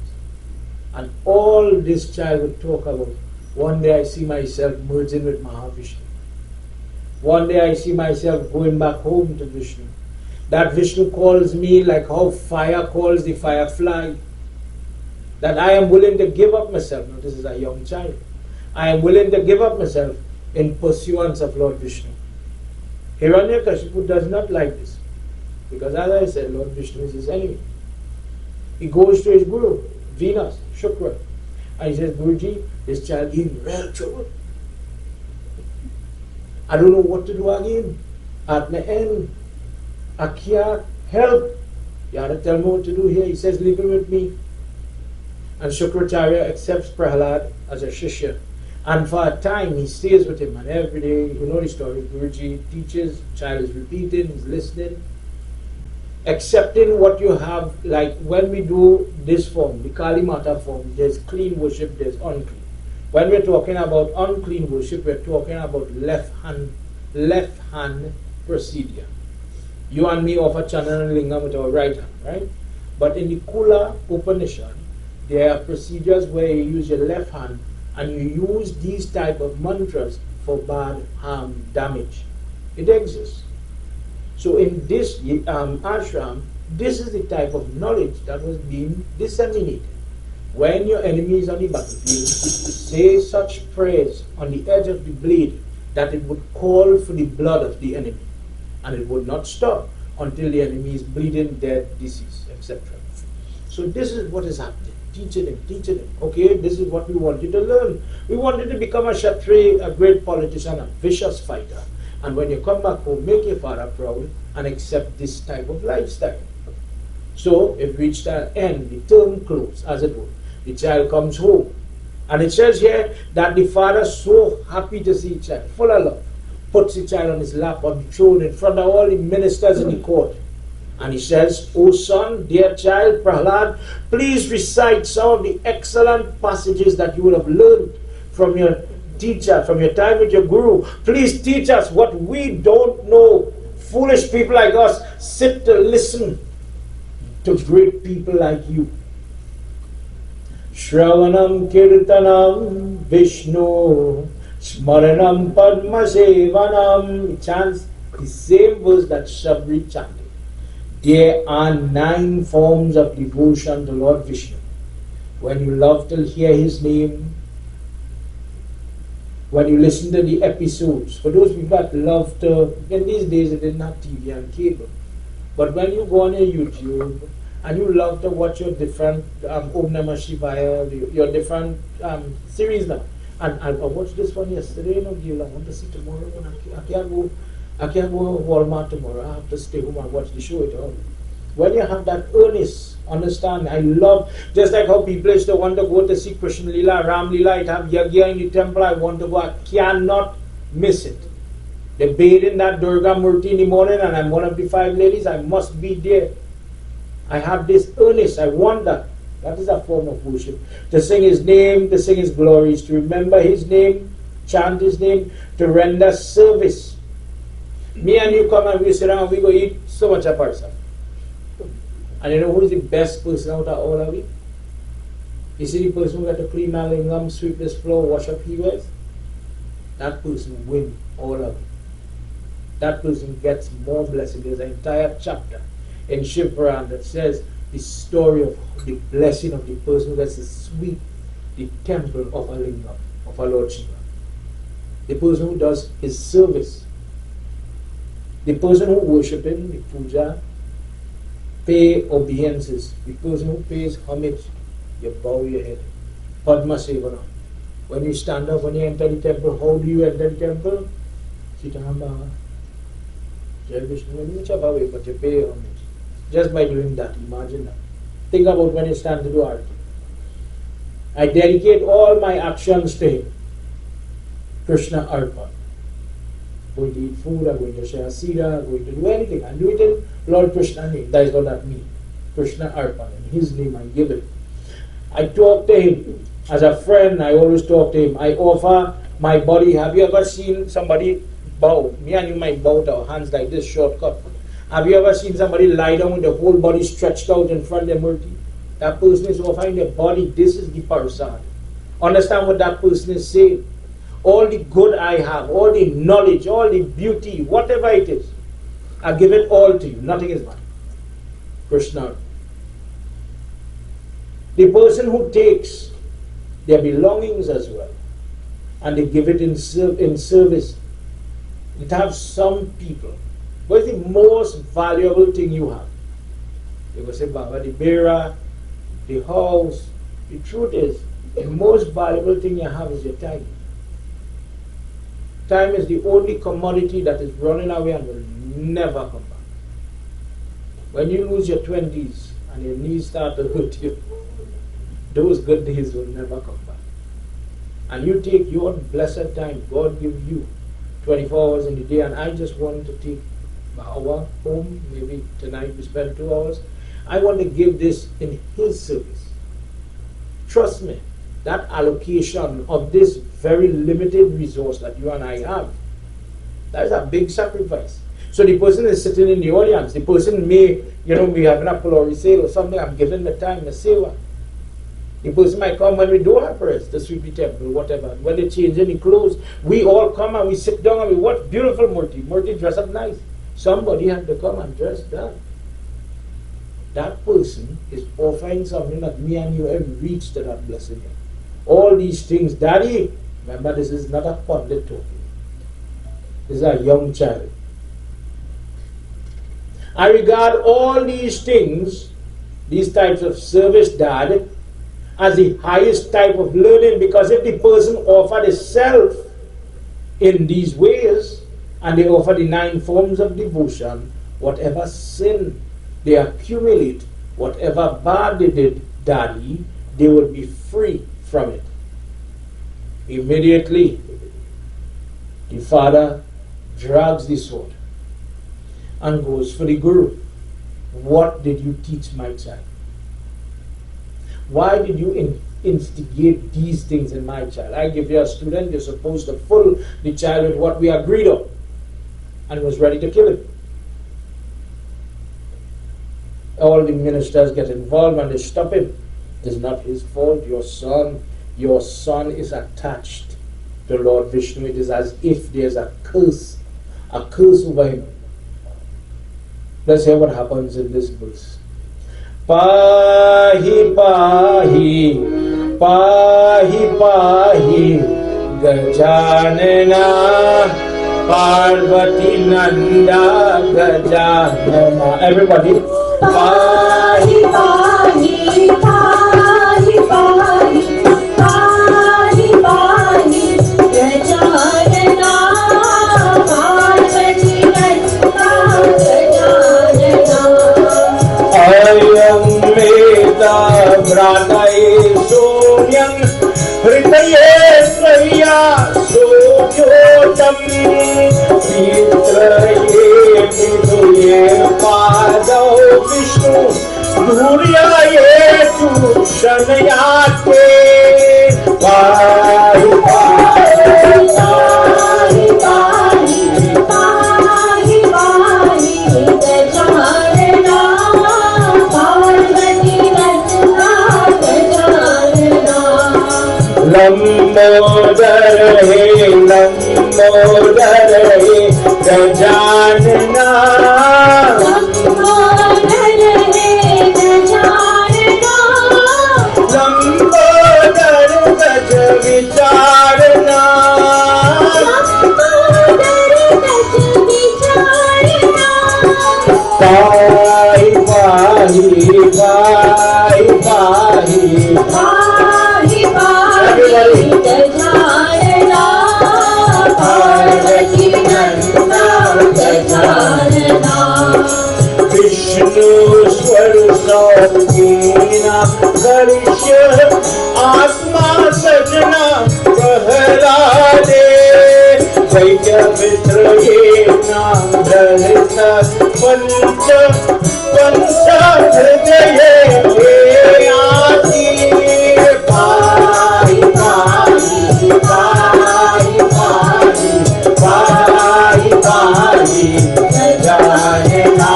And all this child would talk about, one day I see myself merging with Mahavishnu. One day I see myself going back home to Vishnu. That Vishnu calls me like how fire calls the firefly. That I am willing to give up myself. Now this is a young child. I am willing to give up myself in pursuance of Lord Vishnu. Hiranyakashipu does not like this. Because as I said, Lord Vishnu is his enemy. He goes to his guru, Venus, Shukra. And he says, Guruji, this child is in real trouble. I don't know what to do again. At the end, I can't help. You have to tell me what to do here. He says, leave him with me. And Shukracharya accepts Prahlad as a Shishya. And for a time, he stays with him. And every day, you know the story, Guruji teaches, child is repeating, he's listening. Accepting what you have, like when we do this form, the Kali Mata form, there's clean worship, there's unclean. When we're talking about unclean worship, we're talking about left hand procedure. You and me offer Chanana Lingam with our right hand, right? But in the Kula Upanishad, there are procedures where you use your left hand and you use these type of mantras for bad harm, damage. It exists. So in this ashram, this is the type of knowledge that was being disseminated. When your enemy is on the battlefield, say such prayers on the edge of the blade that it would call for the blood of the enemy, and it would not stop until the enemy is bleeding, dead, deceased, etc. So this is what is happening. Teaching him. Okay, this is what we want you to learn. We want you to become a Kshatriya, a great politician, a vicious fighter. And when you come back home, make your father proud and accept this type of lifestyle. So it reached an end, the term closed, as it were. The child comes home. And it says here that the father is so happy to see the child, full of love, puts the child on his lap, on the throne, in front of all the ministers in the court. And he says, "O son, dear child, Prahlad, please recite some of the excellent passages that you would have learned from your teacher, from your time with your guru. Please teach us what we don't know. Foolish people like us sit to listen to great people like you." Shravanam Kirtanam Vishnu Smaranam Padma Sevanam. He chants the same verse that Shabri chanted. There are 9 forms of devotion to Lord Vishnu. When you love to hear his name, when you listen to the episodes, for those people that love to, in these days it didn't have TV and cable, but when you go on your YouTube and you love to watch your different Om Namah Shivaya, your different series now. And I watched this one yesterday, I want to see tomorrow, and I can't go to Walmart tomorrow. I have to stay home and watch the show at all. When you have that earnest, understand, I love, just like how people used to want to go to see Krishna Lila, Ram Lila, it have Yagya in the temple, I want to go, I cannot miss it. They bathe in that Durga Murti in the morning and I'm one of the 5 ladies, I must be there. I have this earnest, I want that. That is a form of worship. To sing his name, to sing his glories, to remember his name, chant his name, to render service. Me and you come and we sit down and we go eat so much of our stuff. And you know who is the best person out of all of it? You see the person who got to clean my lingam, sweep this floor, wash up heaters? That person wins all of it. That person gets more blessing. There's an entire chapter in Shiv that says the story of the blessing of the person who gets to sweep the temple of a lingam, of our Lord Shiva. The person who does his service. The person who worships him, the puja, pay obeisances. The person who pays homage, you bow your head. Padma Sevana. When you stand up, when you enter the temple, how do you enter the temple? Sitahamba. Jai Vishnu, whichever way, but you pay homage. Just by doing that, imagine that. Think about when you stand to do arati. I dedicate all my actions to him. Krishna Arpan. Going to eat food, I'm going to share Sira, I'm going to do anything. I do it in Lord Krishna's name. That is what that means. Krishna Arpan. In his name I give it. I talk to him. As a friend, I always talk to him. I offer my body. Have you ever seen somebody bow? Me and you might bow to our hands like this, shortcut. Have you ever seen somebody lie down with the whole body stretched out in front of their murti? That person is offering their body. This is the Prasad. Understand what that person is saying. All the good I have, all the knowledge, all the beauty, whatever it is, I give it all to you. Nothing is mine. Krishna. The person who takes their belongings as well, and they give it in service. It has some people. What is the most valuable thing you have? They will say, Baba, the bearer, the house. The truth is, the most valuable thing you have is your time. Time is the only commodity that is running away and will never come back. When you lose your 20s and your knees start to hurt you, those good days will never come back. And you take your blessed time, God gives you 24 hours in the day, and I just want to take an hour home, maybe tonight we spend 2 hours. I want to give this in his service. Trust me, that allocation of this very limited resource that you and I have, that is a big sacrifice. So the person is sitting in the audience. The person may, be having a Pulori sale or something. I'm giving the time, the Seva. The person might come when we don't have prayers, the sweep the temple, whatever. When they change any clothes, we all come and we sit down and we watch beautiful Murti. Murti dress up nice. Somebody had to come and dress down. That person is offering something that me and you have reached to that blessing. All these things, Daddy, remember this is not a pundit talking. is a young child. I regard all these things, these types of service, Dad, as the highest type of learning, because if the person offered itself in these ways, and they offer the 9 forms of devotion, whatever sin they accumulate, whatever bad they did, Daddy, they will be free from it. Immediately, the father drags the sword and goes for the guru. What did you teach my child? Why did you instigate these things in my child? I give you a student, you're supposed to fill the child with what we agreed on, and was ready to kill him. All the ministers get involved and they stop him. It's not his fault. Your son is attached to Lord Vishnu. It is as if there's a curse over him. Let's hear what happens in this verse. Pahi, pahi, pahi, pahi, Gajanana, Parvati Nanda, Gajanana. Everybody. Pahi, pahi, pahi, pahi, pahi, pahi, Gajanana, Parvati Nanda, Gajanana. Ayam Veda Vrataye Soyam Hritaye Sraya Sojotam Mitraye Miduye Padav Vishnu Dhuryaye Tu Shanayate Pahi Pahi Pahi, pahi, pahi, pahi, Gajanana, Parvati Nanda, Gajanana. Lambodar he Gajanana. Lambodar Gaj Vicharana. Pahi pahi pahi pahi. Pahi, pahi, Gajanana, Parvati Nanda, Gajanana. Vishnu Swarusakina Karishya Atma Sajna Prahlade Vaidya Vitrayena Dhalita Pancha Hridaye Ayati Pahi Pahi Pahi Pahi Pahi Pahi Gajanana.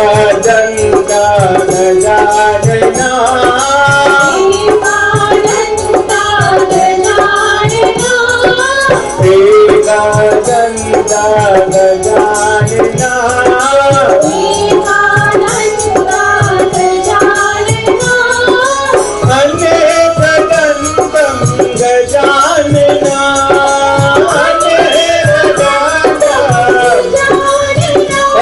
Ekadanta Gajanana. Ekadanta Gajanana. Anekadantam Gajanana.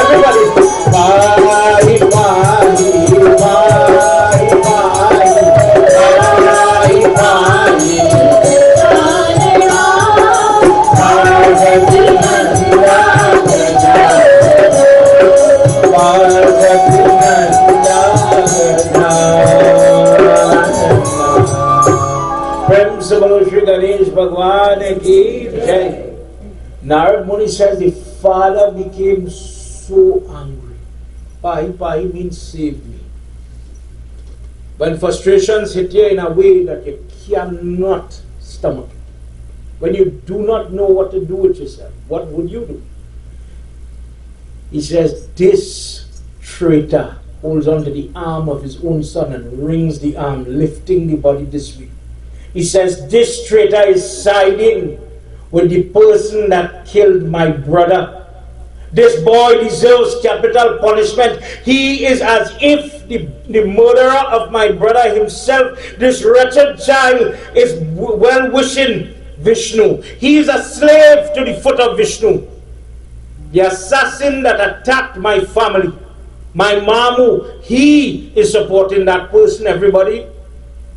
Everybody. Pahi pahi pahi pahi pahi pahi. Parvati Nanda Gajanana. Parvati Nanda Gajanana. Prem se bolo Shri Ganesh Bhagwan ki jai. Narad Muni says the father became so angry. Pahi pahi means save me. When frustrations hit you in a way that you cannot stomach it, when you do not know what to do with yourself, what would you do? He says, this traitor holds onto the arm of his own son and wrings the arm, lifting the body this way. He says, this traitor is siding with the person that killed my brother. This boy deserves capital punishment. He is as if the murderer of my brother himself. This wretched child is well-wishing Vishnu. He is a slave to the foot of Vishnu. The assassin that attacked my family, my Mamu, he is supporting that person, everybody.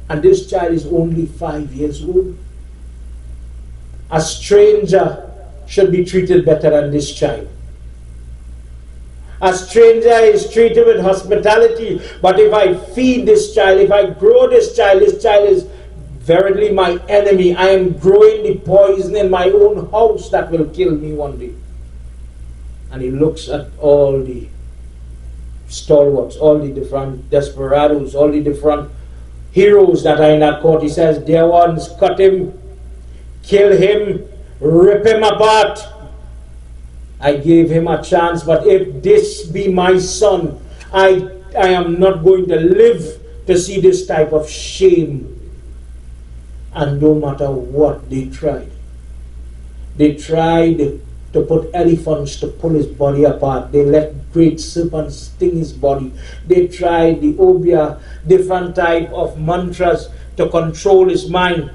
And this child is only 5 years old. A stranger should be treated better than this child. A stranger is treated with hospitality. But if I feed this child, if I grow this child is verily my enemy. I am growing the poison in my own house that will kill me one day. And he looks at all the stalwarts, all the different desperados, all the different heroes that are in that court. He says, dear ones, cut him, kill him, rip him apart. I gave him a chance, but if this be my son, I am not going to live to see this type of shame. And no matter what they tried to put elephants to pull his body apart. They let great serpents sting his body. They tried the obia, different type of mantras to control his mind.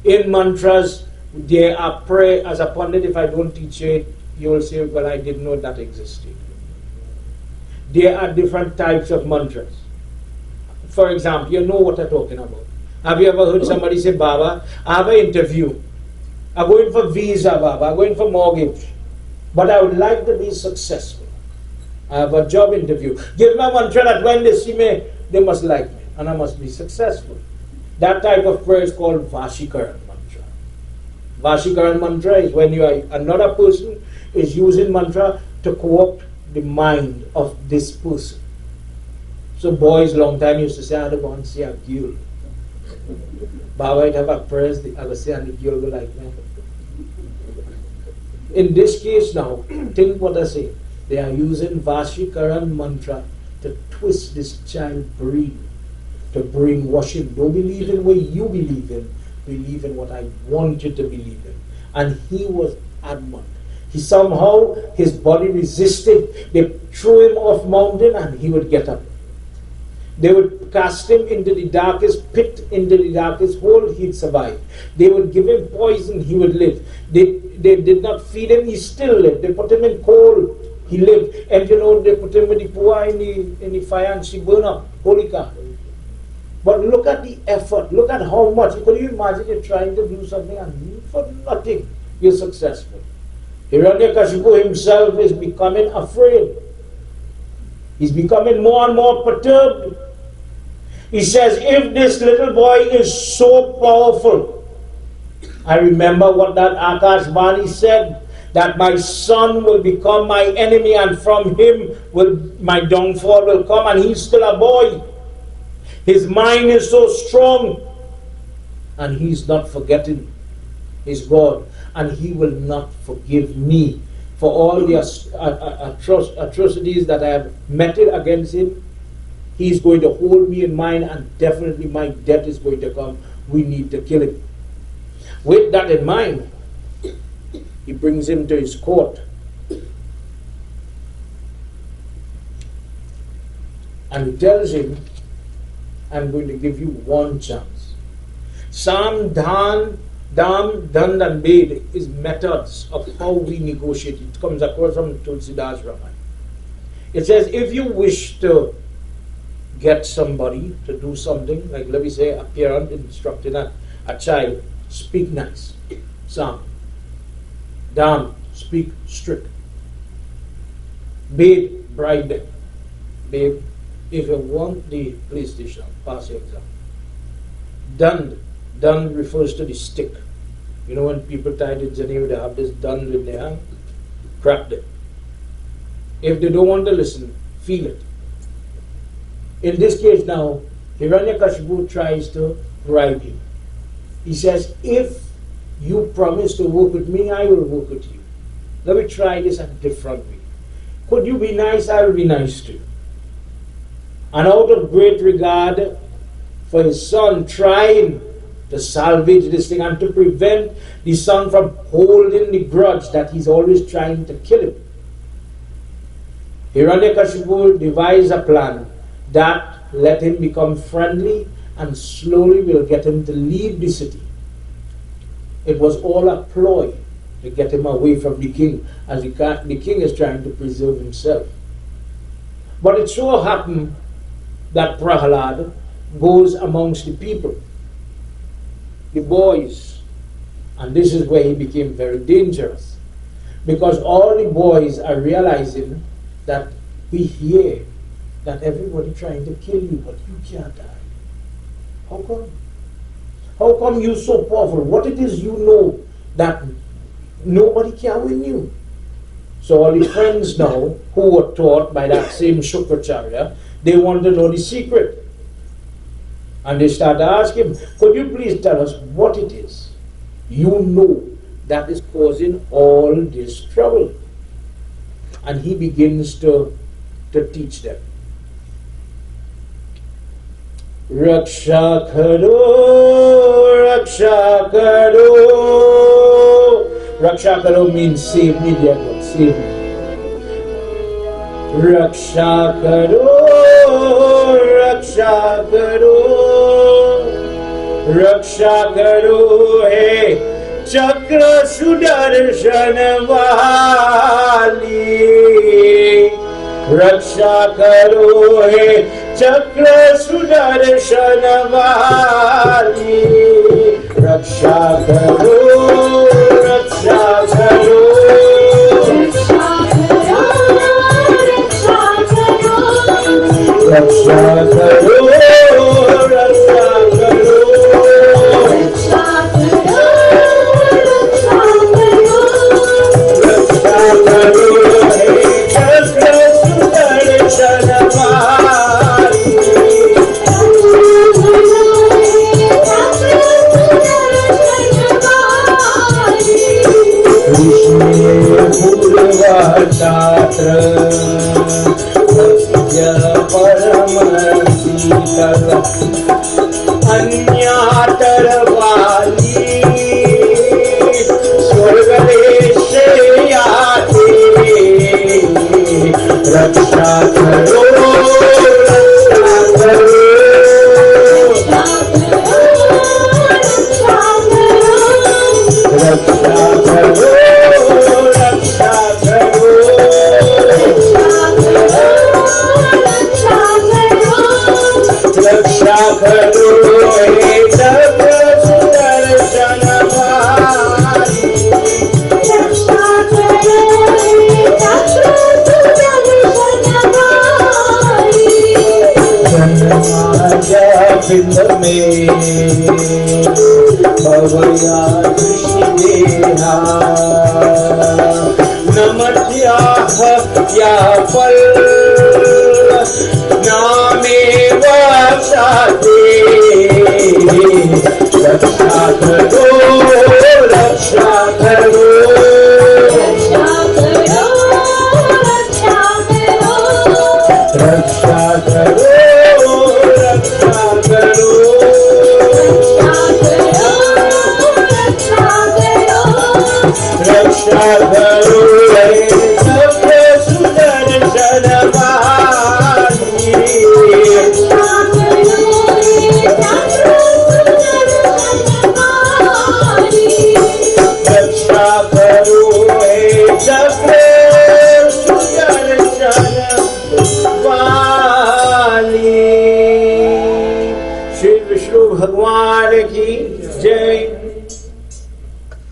In mantras, there are prayer. As a pundit, if I don't teach it, you will say, well, I didn't know that existed. There are different types of mantras. For example, you know what I'm talking about. Have you ever heard somebody say, Baba, I have an interview. I'm going for visa, Baba. I'm going for mortgage. But I would like to be successful. I have a job interview. Give me a mantra that when they see me, they must like me. And I must be successful. That type of prayer is called Vashikaran mantra. Vashikaran mantra is when you are another person is using mantra to co-opt the mind of this person. So boys long time used to say, I don't want to see a girl. Baba would have a prayer, I would say, and the girl will like me. In this case now, think what I say. They are using Vashikaran mantra to twist this child's brain, to brainwash him. Don't believe in what you believe in. Believe in what I want you to believe in. And he was adamant. He somehow, his body resisted. They threw him off mountain and he would get up. They would cast him into the darkest pit, into the darkest hole, he'd survive. They would give him poison, he would live. They did not feed him, he still lived. They put him in coal, he lived. And you know, they put him with the poor in the fire and she burned up, Holika. But look at the effort, look at how much. Could you imagine you're trying to do something and for nothing, you're successful. Hiranyakashipu himself is becoming afraid. He's becoming more and more perturbed. He says, if this little boy is so powerful, I remember what that Akash Bani said, that my son will become my enemy and from him my downfall will come, and he's still a boy. His mind is so strong and he's not forgetting his God, and he will not forgive me for all the atrocities that I have meted against him. He's going to hold me in mind, and definitely my death is going to come. We need to kill him. With that in mind, he brings him to his court. And he tells him, I'm going to give you one chance. Sam, Dhan, Dam, Dand and Bed is methods of how we negotiate. It comes across from Tulsidas Ramayana. It says, if you wish to get somebody to do something, like let me say a parent instructing a child, speak nice. Sam. Dam, speak strict. Bed, bribe them. Babe, if you want the PlayStation, pass your exam. Dand refers to the stick. You know when people tie the Geneva, they have this dand in their hand. Crack them. If they don't want to listen, feel it. In this case now, Hiranyakashipu tries to bribe him. He says, if you promise to work with me, I will work with you. Let me try this a different way. Could you be nice? I will be nice to you. And out of great regard for his son, trying to salvage this thing and to prevent the son from holding the grudge that he's always trying to kill him, Hiranyakashipu devised a plan that let him become friendly and slowly will get him to leave the city. It was all a ploy to get him away from the king, as the king is trying to preserve himself. But it so happened that Prahlad goes amongst the people, the boys, and this is where he became very dangerous, because all the boys are realizing that we hear that everybody trying to kill you, but you can't die. How come? How come you so powerful? What it is you know that nobody can win you? So all the friends now who were taught by that same Shukracharya, they want to know the secret. And they start to ask him, could you please tell us what it is you know that is causing all this trouble? And he begins to teach them. Raksha karo, raksha karo. Raksha karo means save me, dear God, save me. Raksha karo, raksha karo. Raksha karo, hey, chakra sudarshan vali. Raksha karo, hey, chakra sudarshan vali. Raksha karo, raksha karo. Raksha karo, raksha karo.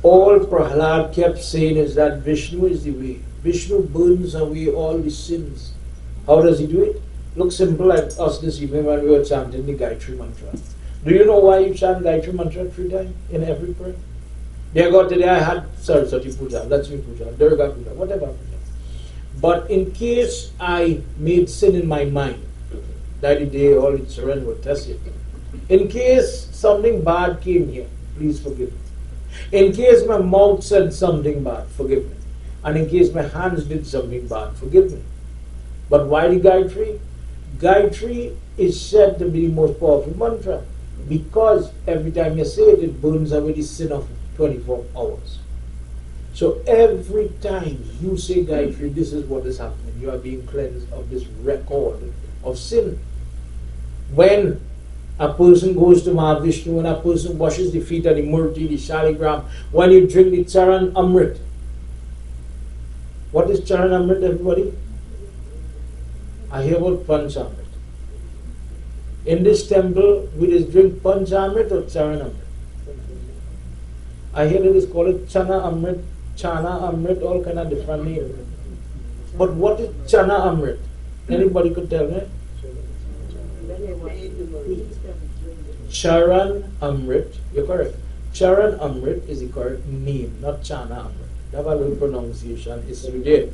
All Prahlad kept saying is that Vishnu is the way. Vishnu burns away all the sins. How does he do it? Looks simple like us this evening when we were chanting the Gayatri Mantra. Do you know why you chant Gayatri Mantra 3 times in every prayer? Dear God, today I had Saraswati Puja, Lakshmi Puja, Durga Puja, whatever Puja. But in case I made sin in my mind, that the day all its surrender will test it. In case something bad came here, please forgive me. In case my mouth said something bad, forgive me. And in case my hands did something bad, forgive me. But why the Gayatri? Gayatri is said to be the most powerful mantra because every time you say it, it burns away the sin of 24 hours. So every time you say Gayatri, this is what is happening. You are being cleansed of this record of sin. When a person goes to Mahavishnu, when a person washes the feet of the Murti, the Shaligram, when you drink the Charan Amrit. What is Charan Amrit, everybody? I hear about Panchamrit. In this temple, we just drink Panchamrit or Charan Amrit. I hear it is called Chana Amrit, Chana Amrit, all kind of different names. But what is Chana Amrit? Anybody could tell me? Charan Amrit, you're correct. Charan Amrit is the correct name, not Chana Amrit. Have a little pronunciation, it's there.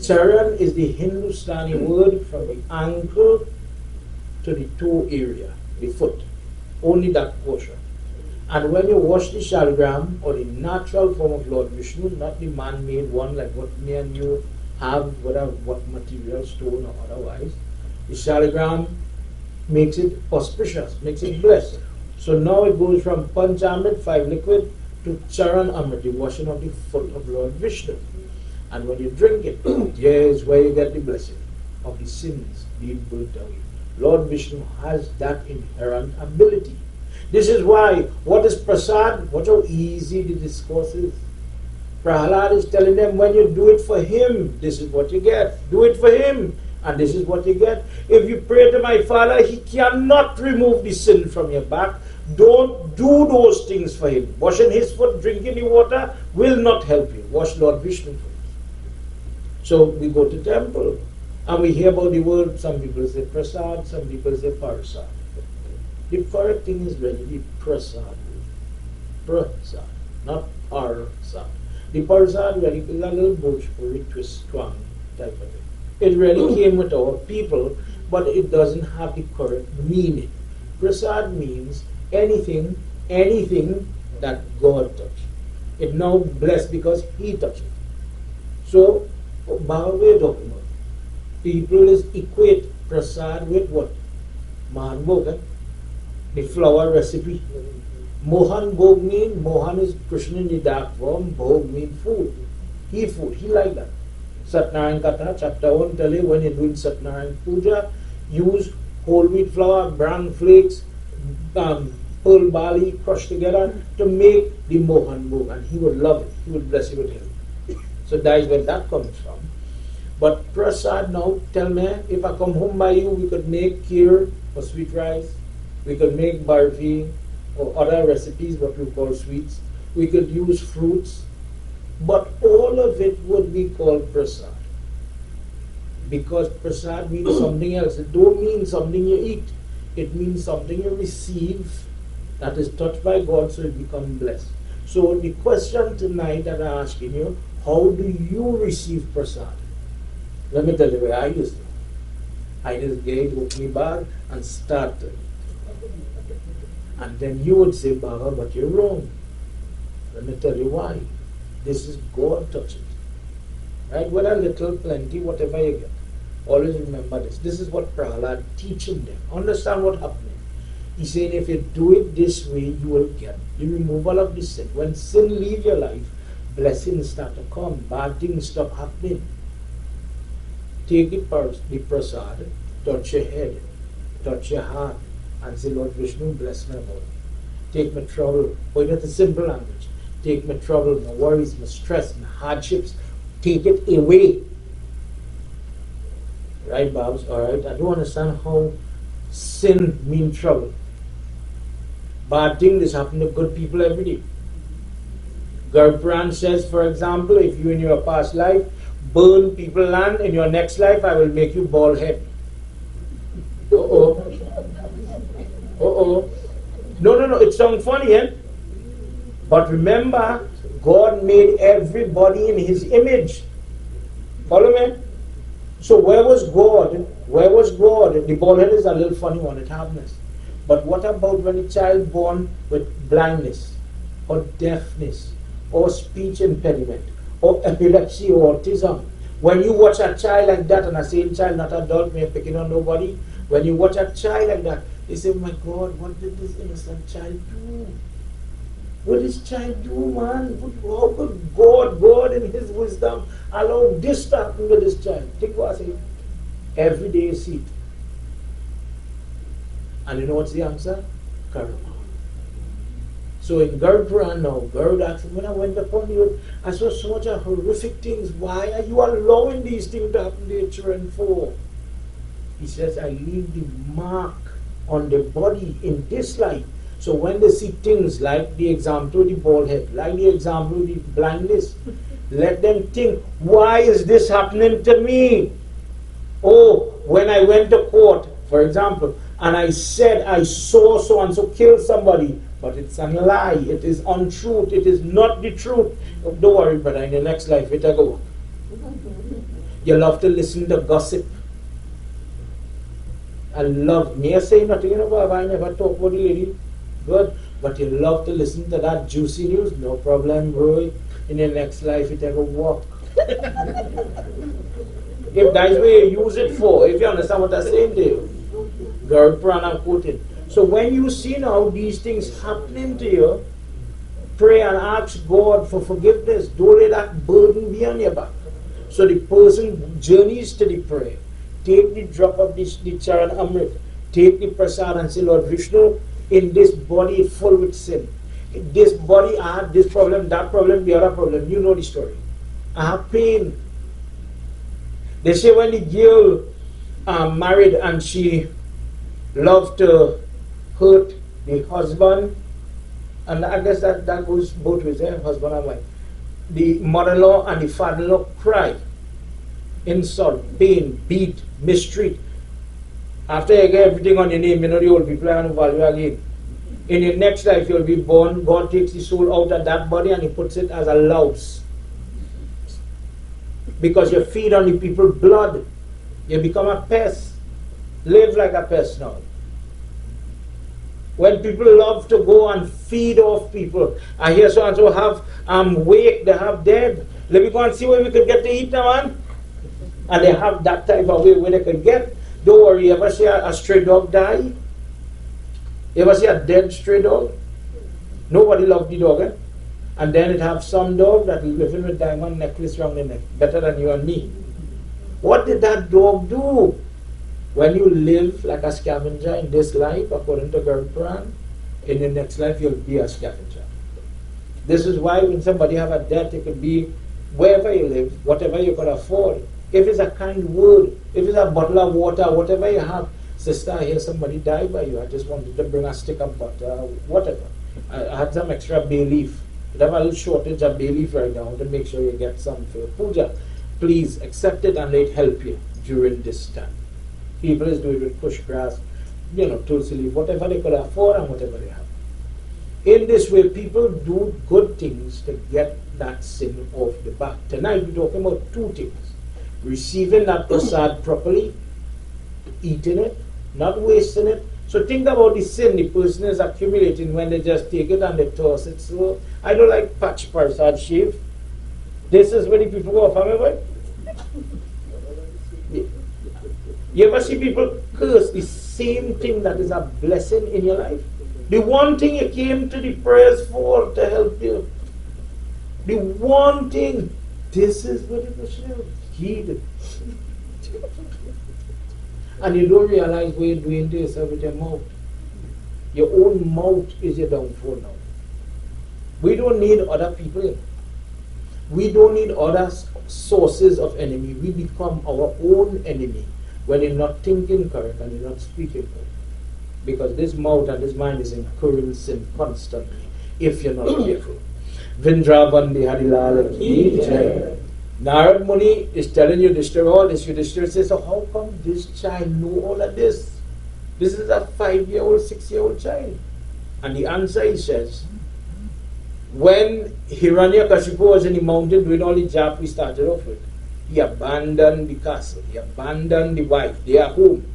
Charan is the Hindustani word from the ankle to the toe area, the foot. Only that portion. And when you wash the shaligram, or the natural form of Lord Vishnu, not the man-made one like what me and you have, whatever, what material, stone or otherwise, the shaligram makes it auspicious, makes it blessed. So now it goes from Panchamrit, 5 liquid, to Charan Amrit, the washing of the foot of Lord Vishnu. And when you drink it, here is where you get the blessing of the sins being burnt away. Lord Vishnu has that inherent ability. This is why, what is Prasad? Watch how easy the discourse is. Prahlad is telling them, when you do it for him, this is what you get. Do it for him, and this is what you get. If you pray to my Father, he cannot remove the sin from your back. Don't do those things for him. Washing his foot, drinking the water will not help you. Wash Lord Vishnu first. So we go to temple, and we hear about the word. Some people say Prasad, some people say Prasad. The correct thing is really the Prasad. Prasad, not Prasad. The Prasad really is a little Bhojpuri twist, twang type of thing. It really came with our people, but it doesn't have the correct meaning. Prasad means anything that God touched. It now blessed because he touched it. So, Bhagavad talking about. People is equate Prasad with what? Mahan Bhog, the flower recipe. Mohan Bhog means, Mohan is Krishna in the dark form, Bhog means food. He like that. Satnarayan Katha, chapter 1 tell you, when you're doing Satnarayan Puja, use whole wheat flour, bran flakes, pearl barley crushed together to make the Mohan Bhog, and he would love it. He would bless you with him. So that is where that comes from. But Prasad now, tell me, if I come home by you, we could make kheer or sweet rice, we could make barfi or other recipes, what we call sweets, we could use fruits, but all of it would be called Prasad. Because Prasad means something else. It don't mean something you eat. It means something you receive that is touched by God, so it becomes blessed. So the question tonight that I'm asking you, how do you receive Prasad? Let me tell you where I used to. I just gave me bag and started. And then you would say, Baba, but you're wrong. Let me tell you why. This is God touching. Right? Whether little, plenty, whatever you get. Always remember this. This is what Prahlad teaching them. Understand what's happening. He's saying if you do it this way, you will get the removal of the sin. When sin leave your life, blessings start to come. Bad things stop happening. Take the Prasad, touch your head, touch your heart, and say, Lord Vishnu, bless my body. Take my trouble, point at the simple language. Take my trouble, my worries, my stress, my hardships. Take it away. Right, Babs? Alright, I don't understand how sin means trouble. Bad things happen to good people every day. Garpuran says, for example, if you in your past life burn people land, in your next life I will make you bald head. Uh-oh. Uh-oh. No, it sounds funny, eh? But remember, God made everybody in his image. Follow me? So where was God? Where was God? The bald head is a little funny one, it happens. But what about when a child born with blindness, or deafness, or speech impediment, or epilepsy, or autism? When you watch a child like that, and I say child, not adult, me picking on nobody, when you watch a child like that, they say, oh my God, what did this innocent child do? What does child do, man? How could God in His wisdom, allow this to happen with this child? Think what I say. Every day you see it. And you know what's the answer? Karma. So in Gard Puran now, Gard asked, when I went upon the earth, I saw so much of horrific things. Why are you allowing these things to happen to your children for? He says, I leave the mark on the body in this life. So when they see things like the example of the bald head, like the example of the blindness, let them think, why is this happening to me? Oh, when I went to court, for example, and I said I saw so-and-so kill somebody, but it's a lie, it is untruth, it is not the truth. Don't worry, brother, in the next life, it will go. You love to listen to gossip. I love, me I say nothing about, I never talk about the lady. Good, but you love to listen to that juicy news, no problem, bro. In the next life, it will walk. If that's what you use it for, if you understand what I'm saying to you. Gard Prana quoted. So when you see now these things happening to you, pray and ask God for forgiveness. Don't let that burden be on your back. So the person journeys to the prayer. Take the drop of the Charan Amrit. Take the Prasad and say, Lord Vishnu, in this body full with sin. In this body I have this problem, that problem, the other problem. You know the story. I have pain. They say when the girl married and she loved to hurt the husband, and I guess that goes both ways, husband and wife. The mother-in-law and the father-in-law cry, insult, pain, beat, mistreat. After you get everything on your name, you know the old people are going to value again. In your next life, you'll be born, God takes the soul out of that body and He puts it as a louse. Because you feed on the people's blood, you become a pest. Live like a pest now. When people love to go and feed off people, I hear so and so have wake, they have dead. Let me go and see where we could get to eat now, man. And they have that type of way where they could get. Don't worry, you ever see a stray dog die? You ever see a dead stray dog? Nobody loved the dog, eh? And then it have some dog that is living with diamond necklace around the neck, better than you and me. What did that dog do? When you live like a scavenger in this life, according to Gard Puran, in the next life you'll be a scavenger. This is why when somebody have a debt, it could be wherever you live, whatever you could afford. If it's a kind word, if it's a bottle of water, whatever you have, sister, I hear somebody died by you. I just wanted to bring a stick of butter, whatever. I had some extra bay leaf. We have a little shortage of bay leaf right now to make sure you get some for your puja. Please accept it and let it help you during this time. People is doing it with push grass, tulsi leaf, whatever they could afford and whatever they have. In this way, people do good things to get that sin off the back. Tonight we're talking about two things. Receiving that prasad properly, eating it, not wasting it. So think about the sin the person is accumulating when they just take it and they toss it. So I don't like patch prasad, Shiv. This is where the people go off, remember? You ever see people curse the same thing that is a blessing in your life? The one thing you came to the prayers for to help you. The one thing. This is what it was heed. And you don't realize why you're doing this with your mouth. Your own mouth is your downfall now. We don't need other people. We don't need other sources of enemy. We become our own enemy when you're not thinking correct and you're not speaking correct. Because this mouth and this mind is incurring sin constantly if you're not careful. Vrindavan Bihari Ki Jai. Narad Muni is telling you all this. Yudhishthira says, so how come this child know all of this? This is a 5-year-old, 6-year-old child. And the answer, he says, when Hiranyakashipu was in the mountain doing all the jap we started off with, he abandoned the castle, he abandoned the wife, their home,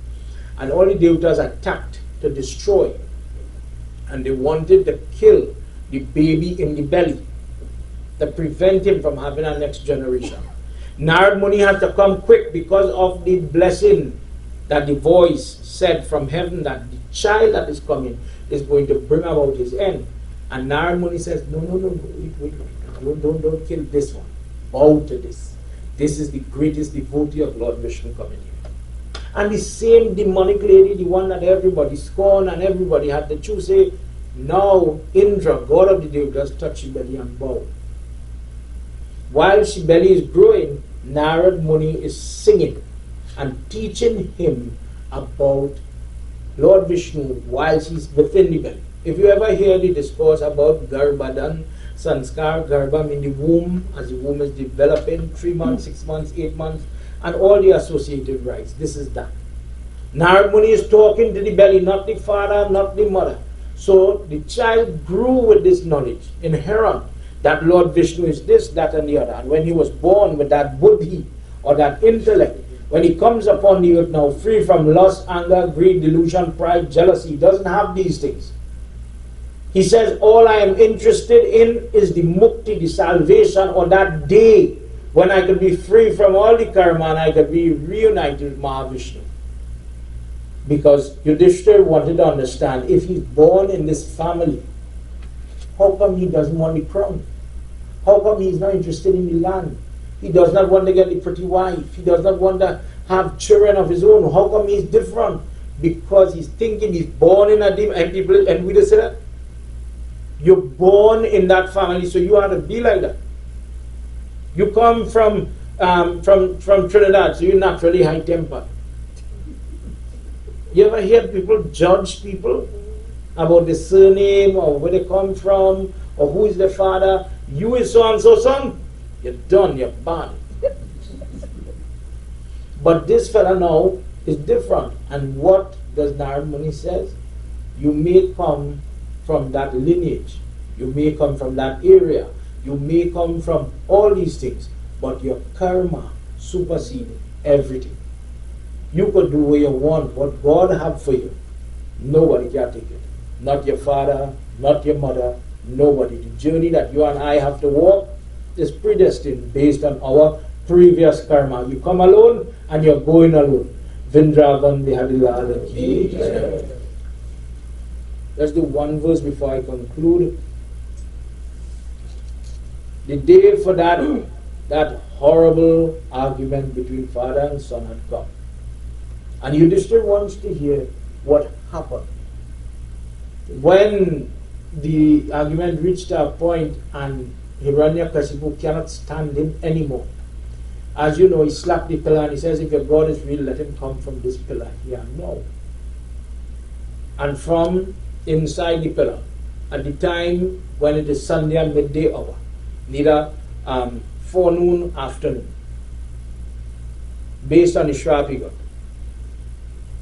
and all the devatas attacked to destroy. And they wanted to kill the baby in the belly to prevent him from having a next generation. Narad Muni had to come quick because of the blessing that the voice said from heaven that the child that is coming is going to bring about his end. And Narad Muni says, no, wait. Don't kill this one. Bow to this. This is the greatest devotee of Lord Vishnu coming here. And the same demonic lady, the one that everybody scorned and everybody had to choose, say, now Indra, god of the Devas, touch your belly and bow. While she belly is growing, Narad Muni is singing and teaching him about Lord Vishnu while she's within the belly. If you ever hear the discourse about Garbhadan, Sanskar, Garbha in the womb, as the womb is developing, 3 months, 6 months, 8 months, and all the associated rites, this is that. Narad Muni is talking to the belly, not the father, not the mother. So the child grew with this knowledge, inherent, that Lord Vishnu is this, that, and the other. And when he was born with that buddhi, or that intellect, when he comes upon the earth now, free from lust, anger, greed, delusion, pride, jealousy, he doesn't have these things. He says, all I am interested in is the mukti, the salvation, or that day when I could be free from all the karma and I could be reunited with Mahavishnu. Because Yudhishthira wanted to understand, if he's born in this family, how come he doesn't want the crown? How come he's not interested in the land? He does not want to get the pretty wife. He does not want to have children of his own. How come he's different? Because he's thinking he's born in a empty place. And we just say that. You're born in that family, so you have to be like that. You come from Trinidad, so you're naturally high-tempered. You ever hear people judge people about the surname or where they come from or who is the father? You is so-and-so son. You're done, you're bad. But this fella now is different. And what does Narad Muni says? You may come from that lineage. You may come from that area. You may come from all these things. But your karma supersedes everything. You could do what you want. What God have for you, nobody can take it. Not your father, not your mother, nobody. The journey that you and I have to walk is predestined based on our previous karma. You come alone and you're going alone. Vrindavan Bihadilal Ki Jai. Let's do one verse before I conclude. The day for that horrible argument between father and son had come. And Yudhishthira wants to hear what happened. When the argument reached a point and Hiranyakashipu cannot stand him anymore. As you know, he slapped the pillar and he says, if your God is real, let him come from this pillar here. No. And from inside the pillar, at the time when it is Sandhya midday hour, neither forenoon, afternoon, based on Ishrapigat.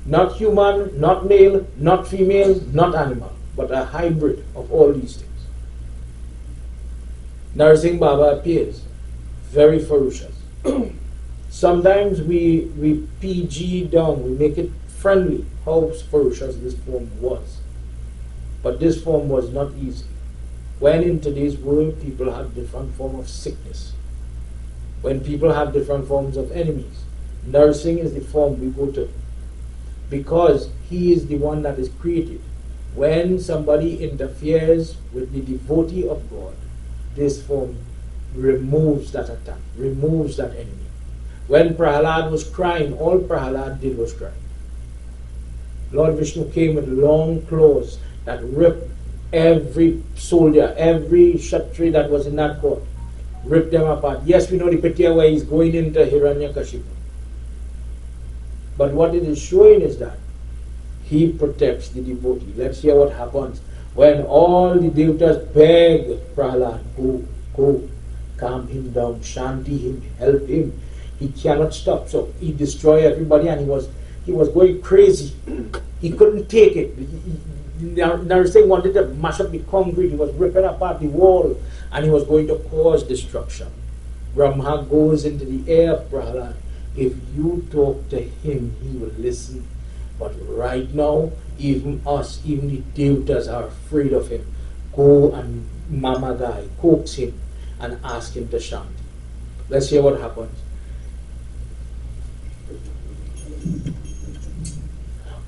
Not human, not male, not female, not animal, but a hybrid of all these things. Narasimha Baba appears, very ferocious. Sometimes we PG down, we make it friendly, how ferocious this form was. But this form was not easy. When in today's world people have different forms of sickness, when people have different forms of enemies, nursing is the form we go to. Because he is the one that is created. When somebody interferes with the devotee of God, this form removes that attack, removes that enemy. When Prahlad was crying, all Prahlad did was cry. Lord Vishnu came with long claws that ripped every soldier, every Kshatriya that was in that court, ripped them apart. Yes, we know the picture where he's going into Hiranyakashipu. But what it is showing is that he protects the devotee. Let's hear what happens when all the devatas beg Prahlad, go, calm him down, shanti him, help him. He cannot stop. So he destroyed everybody and he was going crazy. He couldn't take it. Narasimha wanted to mash up the concrete. He was ripping apart the wall and he was going to cause destruction. Brahma goes into the air of Prahlad. If you talk to him, he will listen. But right now, even us, even the devatas are afraid of him. Go and mama guy, coax him and ask him to chant. Let's hear what happens.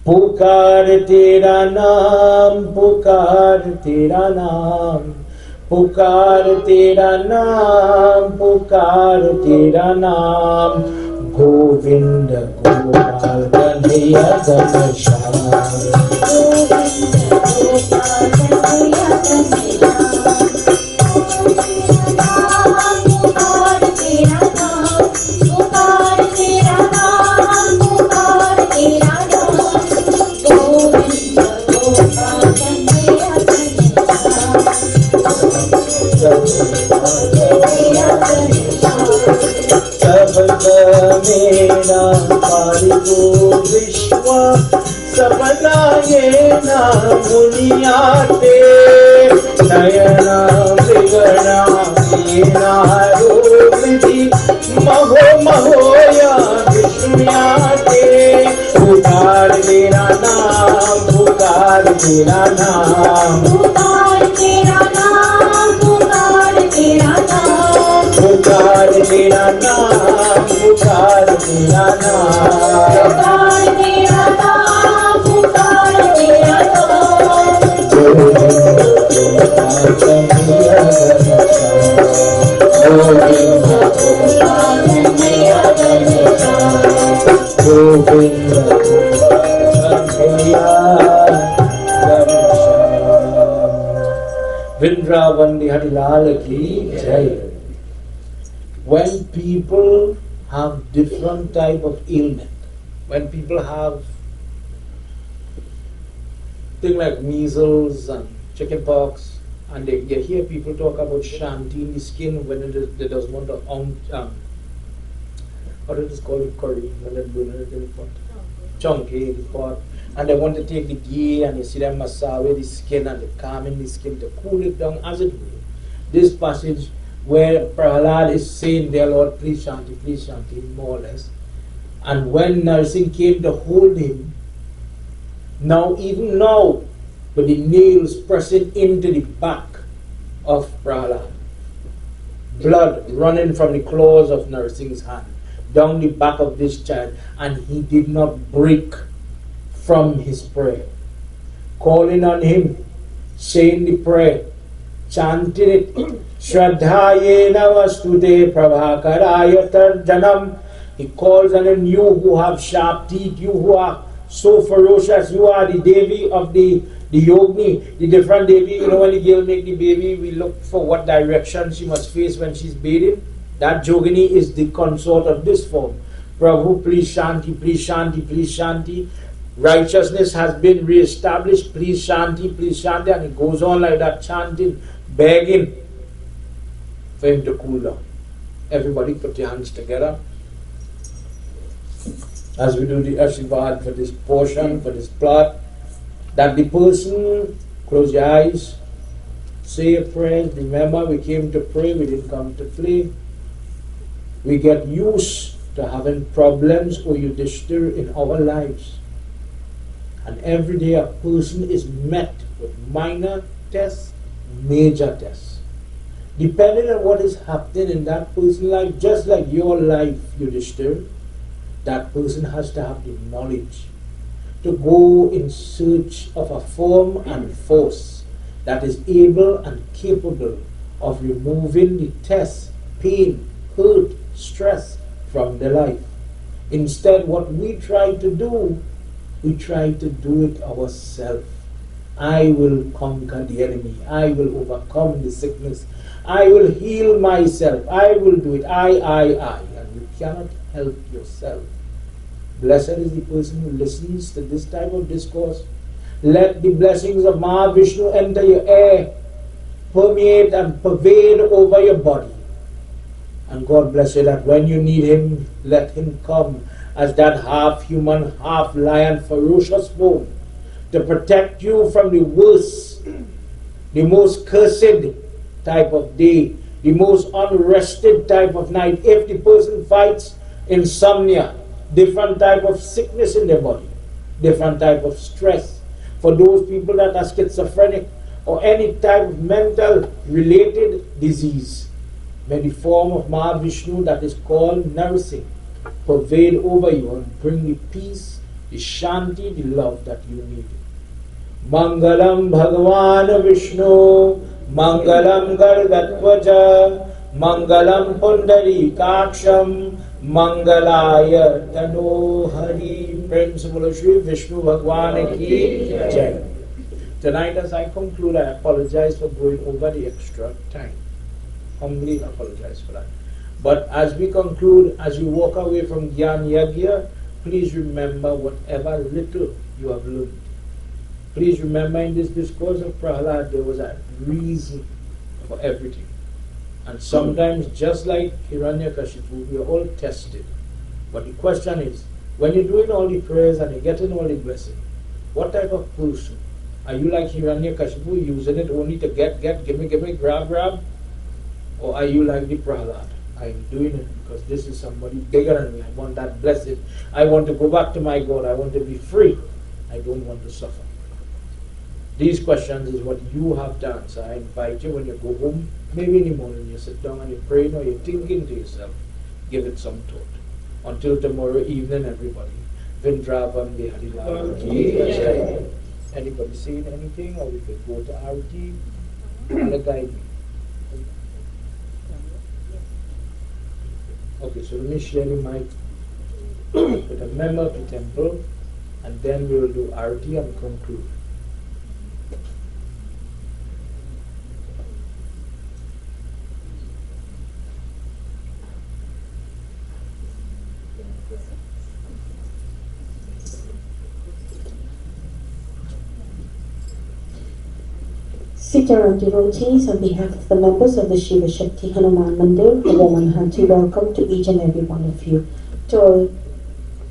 पुकार तेरा नाम, पुकार तेरा नाम, पुकार तेरा नाम, पुकार तेरा नाम, गोविंद गोपाल कन्हैया घनश्याम, गोविंद गोपाल कन्हैया घनश्याम, पुकार तेरा नाम, पुकार तेरा नाम, पुकार तेरा नाम, गोविंद गोपाल कन्हैया घनश्याम, सबका मेरा पारिगो विश्व सबना ये नाम मुनियाते नयना विगणा कीना रूपी महो महोया विष्णुयाते पुकार तेरा नाम, पुकार तेरा नाम, पुकार तेरा नाम, पुकार तेरा नाम, पुकार तेरा नाम, पुकार तेरा नाम, पुकार तेरा नाम, पुकार तेरा नाम, Govind Vrindavan Bihari Lal ki Jai. When people have different type of ailment, when people have things like measles and chickenpox, and you hear people talk about Shanti in the skin when they doesn't want to what it is called curry when they do it in the pot, chunky in the pot, and they want to take the ghee and you see them massage the skin and they calm in the skin to cool it down as it will. This passage where Prahlad is saying, dear Lord, please Shanti, more or less. And when Narasimha came to hold him, even now, with the nails pressing into the back of Prahlad, blood running from the claws of Narasimha's hand, down the back of this child, and he did not break from his prayer. Calling on him, saying the prayer, chanting it, Shraddhayena vastute prabhakaraya tarjanam. He calls on him, you who have sharp teeth, you who are so ferocious, you are the Devi of the Yogni, the different Devi. You know, when the girl make the baby, we look for what direction she must face when she's bathing. That Yogini is the consort of this form. Prabhu, please Shanti, please Shanti, please Shanti. Righteousness has been re-established, please Shanti, and it goes on like that, chanting, begging for him to cool down. Everybody put your hands together as we do the Ashram for this portion, for this plot, that the person, close your eyes, say a prayer. Remember, we came to pray, we didn't come to play. We get used to having problems or Yudhishthira in our lives. And every day a person is met with minor tests, major tests. Depending on what is happening in that person's life, just like your life, Yudhishthira, that person has to have the knowledge to go in search of a form and force that is able and capable of removing the test, pain, hurt, stress from their life. Instead, what we try to do, we try to do it ourselves. I will conquer the enemy. I will overcome the sickness. I will heal myself. I will do it. I. And you cannot help yourself. Blessed is the person who listens to this type of discourse. Let the blessings of Mahavishnu enter your air, permeate and pervade over your body. And God bless you that when you need Him, let Him come as that half human, half lion, ferocious form to protect you from the worst, the most cursed type of day, the most unrested type of night. If the person fights insomnia, different type of sickness in their body, different type of stress. For those people that are schizophrenic or any type of mental related disease, may the form of Mahavishnu that is called Narasimha pervade over you and bring you peace, the Shanti, the love that you need. Mangalam Bhagavan Vishnu, Mangalam Gargatvaja, Mangalam Pundari Kaksham, Mangalaya Tano Hari. Prem se bolo Shri Vishnu Bhagwan ki Jai. Tonight, as I conclude, I apologize for going over the extra time. Humbly apologize for that. But as we conclude, as you walk away from Gyan Yagna, please remember whatever little you have learned. Please remember in this discourse of Prahlad, there was a reason for everything. And sometimes, just like Hiranyakashipu, we are all tested. But the question is, when you're doing all the prayers and you're getting all the blessing, what type of person? Are you like Hiranyakashipu, using it only to get, gimme, grab? Or are you like the Prahlad? I'm doing it because this is somebody bigger than me. I want that blessing. I want to go back to my God. I want to be free. I don't want to suffer. These questions is what you have to answer. I invite you when you go home, maybe in the morning, you sit down and you're praying or you're thinking to yourself, give it some thought. Until tomorrow evening, everybody. Vindravan Bihari. Anybody saying anything, or we could go to Arati and guide me. Okay, so let me share the mic with a member of the temple, and then we will do Arati and conclude. Sitaram devotees, on behalf of the members of the Shiva Shakti Hanuman Mandir, a warm hearty welcome to each and every one of you. To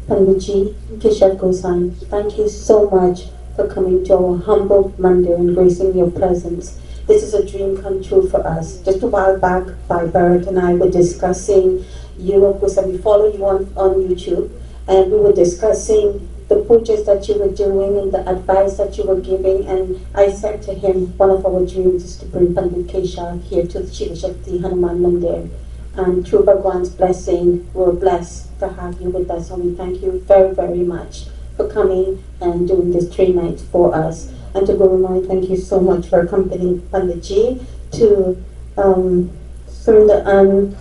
Panditji, Keshava Gosine, thank you so much for coming to our humble Mandir and gracing your presence. This is a dream come true for us. Just a while back, Bhai Bharat and I were discussing, of course, we follow you on YouTube, and we were discussing the pujas that you were doing and the advice that you were giving, and I said to him, one of our dreams is to bring Pandit Kesha here to the Shiva Shakti Hanuman Mandir. And through Bhagwan's blessing, we're blessed to have you with us, and we thank you very, very much for coming and doing this 3 nights for us. And to Guru Mai, thank you so much for accompanying Panditji to the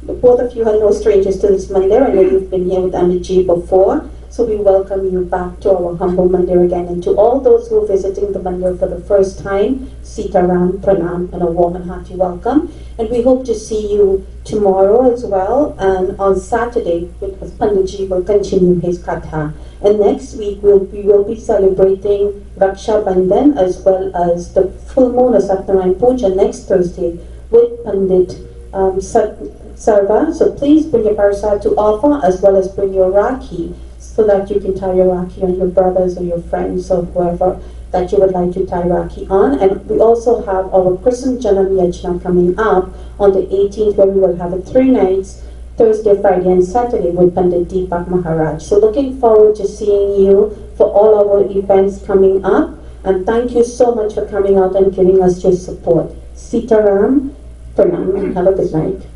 both of you are no strangers to this mandir. I know you've been here with Amiji before. So we welcome you back to our humble mandir again. And to all those who are visiting the mandir for the first time, Sitaram, Pranam, and a warm and hearty welcome. And we hope to see you tomorrow as well. And on Saturday, because Panditji will continue his katha. And next week, we will be celebrating Raksha Bandhan as well as the full moon of Satnarayan Puja next Thursday with Pandit Sarva. So please bring your Prasad to offer as well as bring your Rakhi, so that you can tie your Rakhi on your brothers or your friends or whoever that you would like to tie Rakhi on. And we also have our Krsna Janam Yajna coming up on the 18th, where we will have it 3 nights, Thursday, Friday, and Saturday with Pandit Deepak Maharaj. So looking forward to seeing you for all our events coming up. And thank you so much for coming out and giving us your support. Sitaram, Pranam, and have a good night.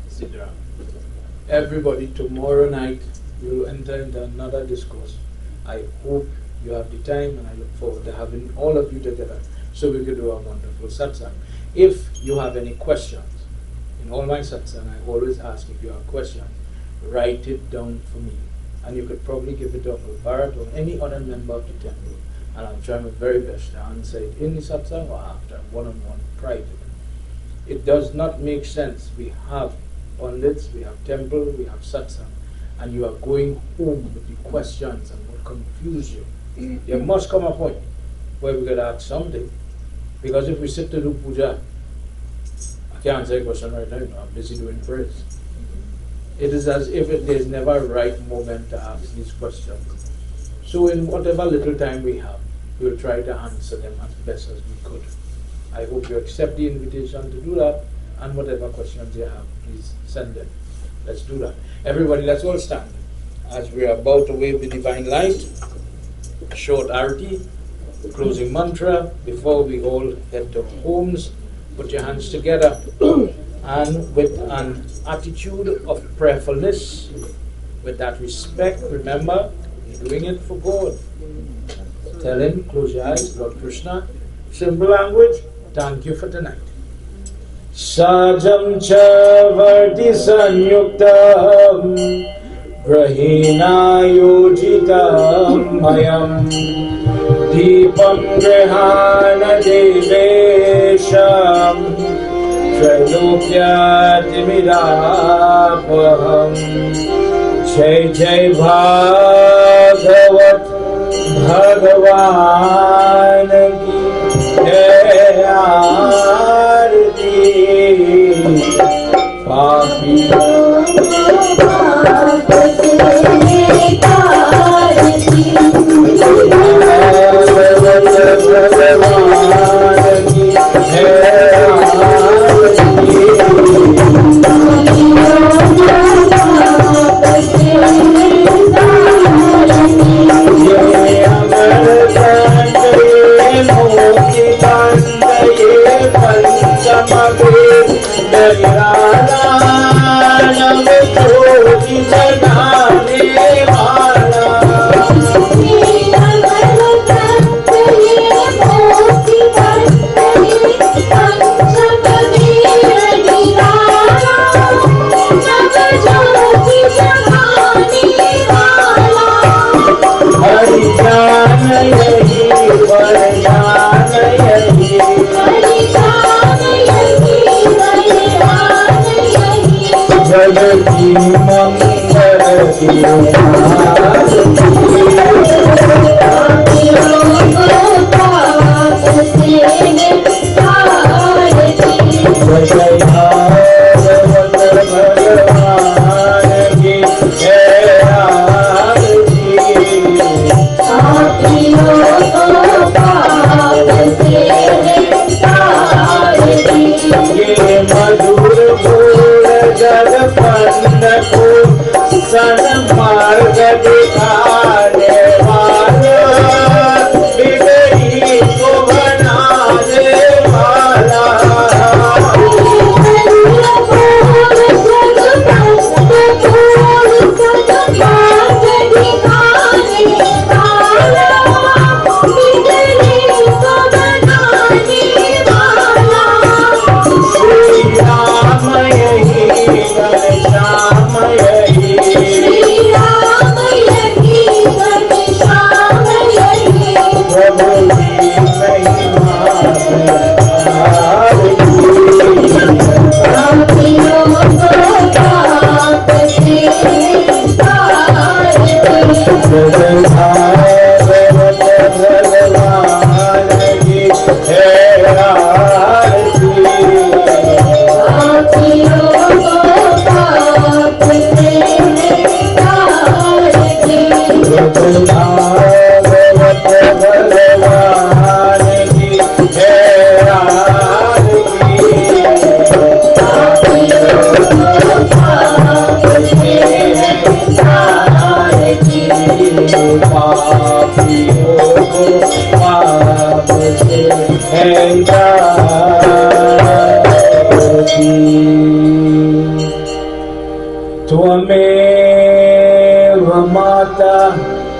Sitaram. Everybody, tomorrow night, we will enter into another discourse. I hope you have the time, and I look forward to having all of you together so we can do a wonderful satsang. If you have any questions, in all my satsang, I always ask if you have questions, write it down for me. And you could probably give it to Uncle Bharat or any other member of the temple, and I'll try my very best to answer it in the satsang or after, one-on-one, private. It does not make sense. We have pundits, we have temple, we have satsang, and you are going home with the questions and what confuse you. There must come a point where we could ask something. Because if we sit to do puja, I can't answer a question right now, I'm busy doing prayers. It is as if there's never a right moment to ask these questions. So in whatever little time we have, we'll try to answer them as best as we could. I hope you accept the invitation to do that, and whatever questions you have, please send them. Let's do that. Everybody, let's all stand as we are about to wave the divine light. Short arati, closing mantra before we all head to homes. Put your hands together and with an attitude of prayerfulness, with that respect, remember, the doing it for God. Tell him, close your eyes, Lord Krishna. Simple language, thank you for tonight. Sajam cha varti sanyuktam grahina yojitam mayam deepam grihana devesham Trailokyatimidapaham Jai Jai Bhagavat Bhagavan Ki Jai Aarti Papi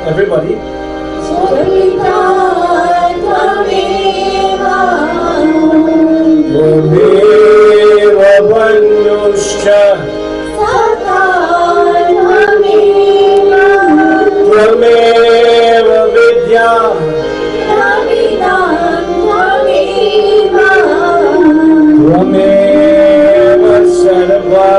Everybody. Tvameva Vanyuscha Tvameva Vidya Tvameva Sarva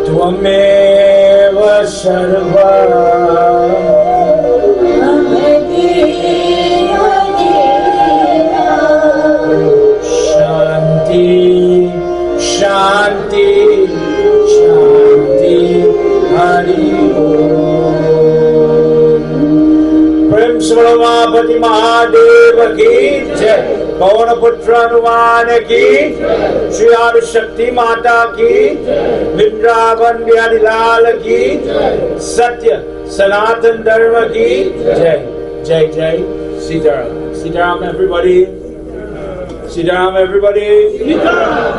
Tvameva Sarva Shanti Shanti Shanti Hari Prem Swaramapati Mahadeva ki jai Pavan Putra Hanuman ki Shri Shakti Mata ki Vrindavan Bihari Lal ki Satya Sanatan Dharma ki Jai Jai Jai Sitaram Sitaram everybody Sitaram, everybody.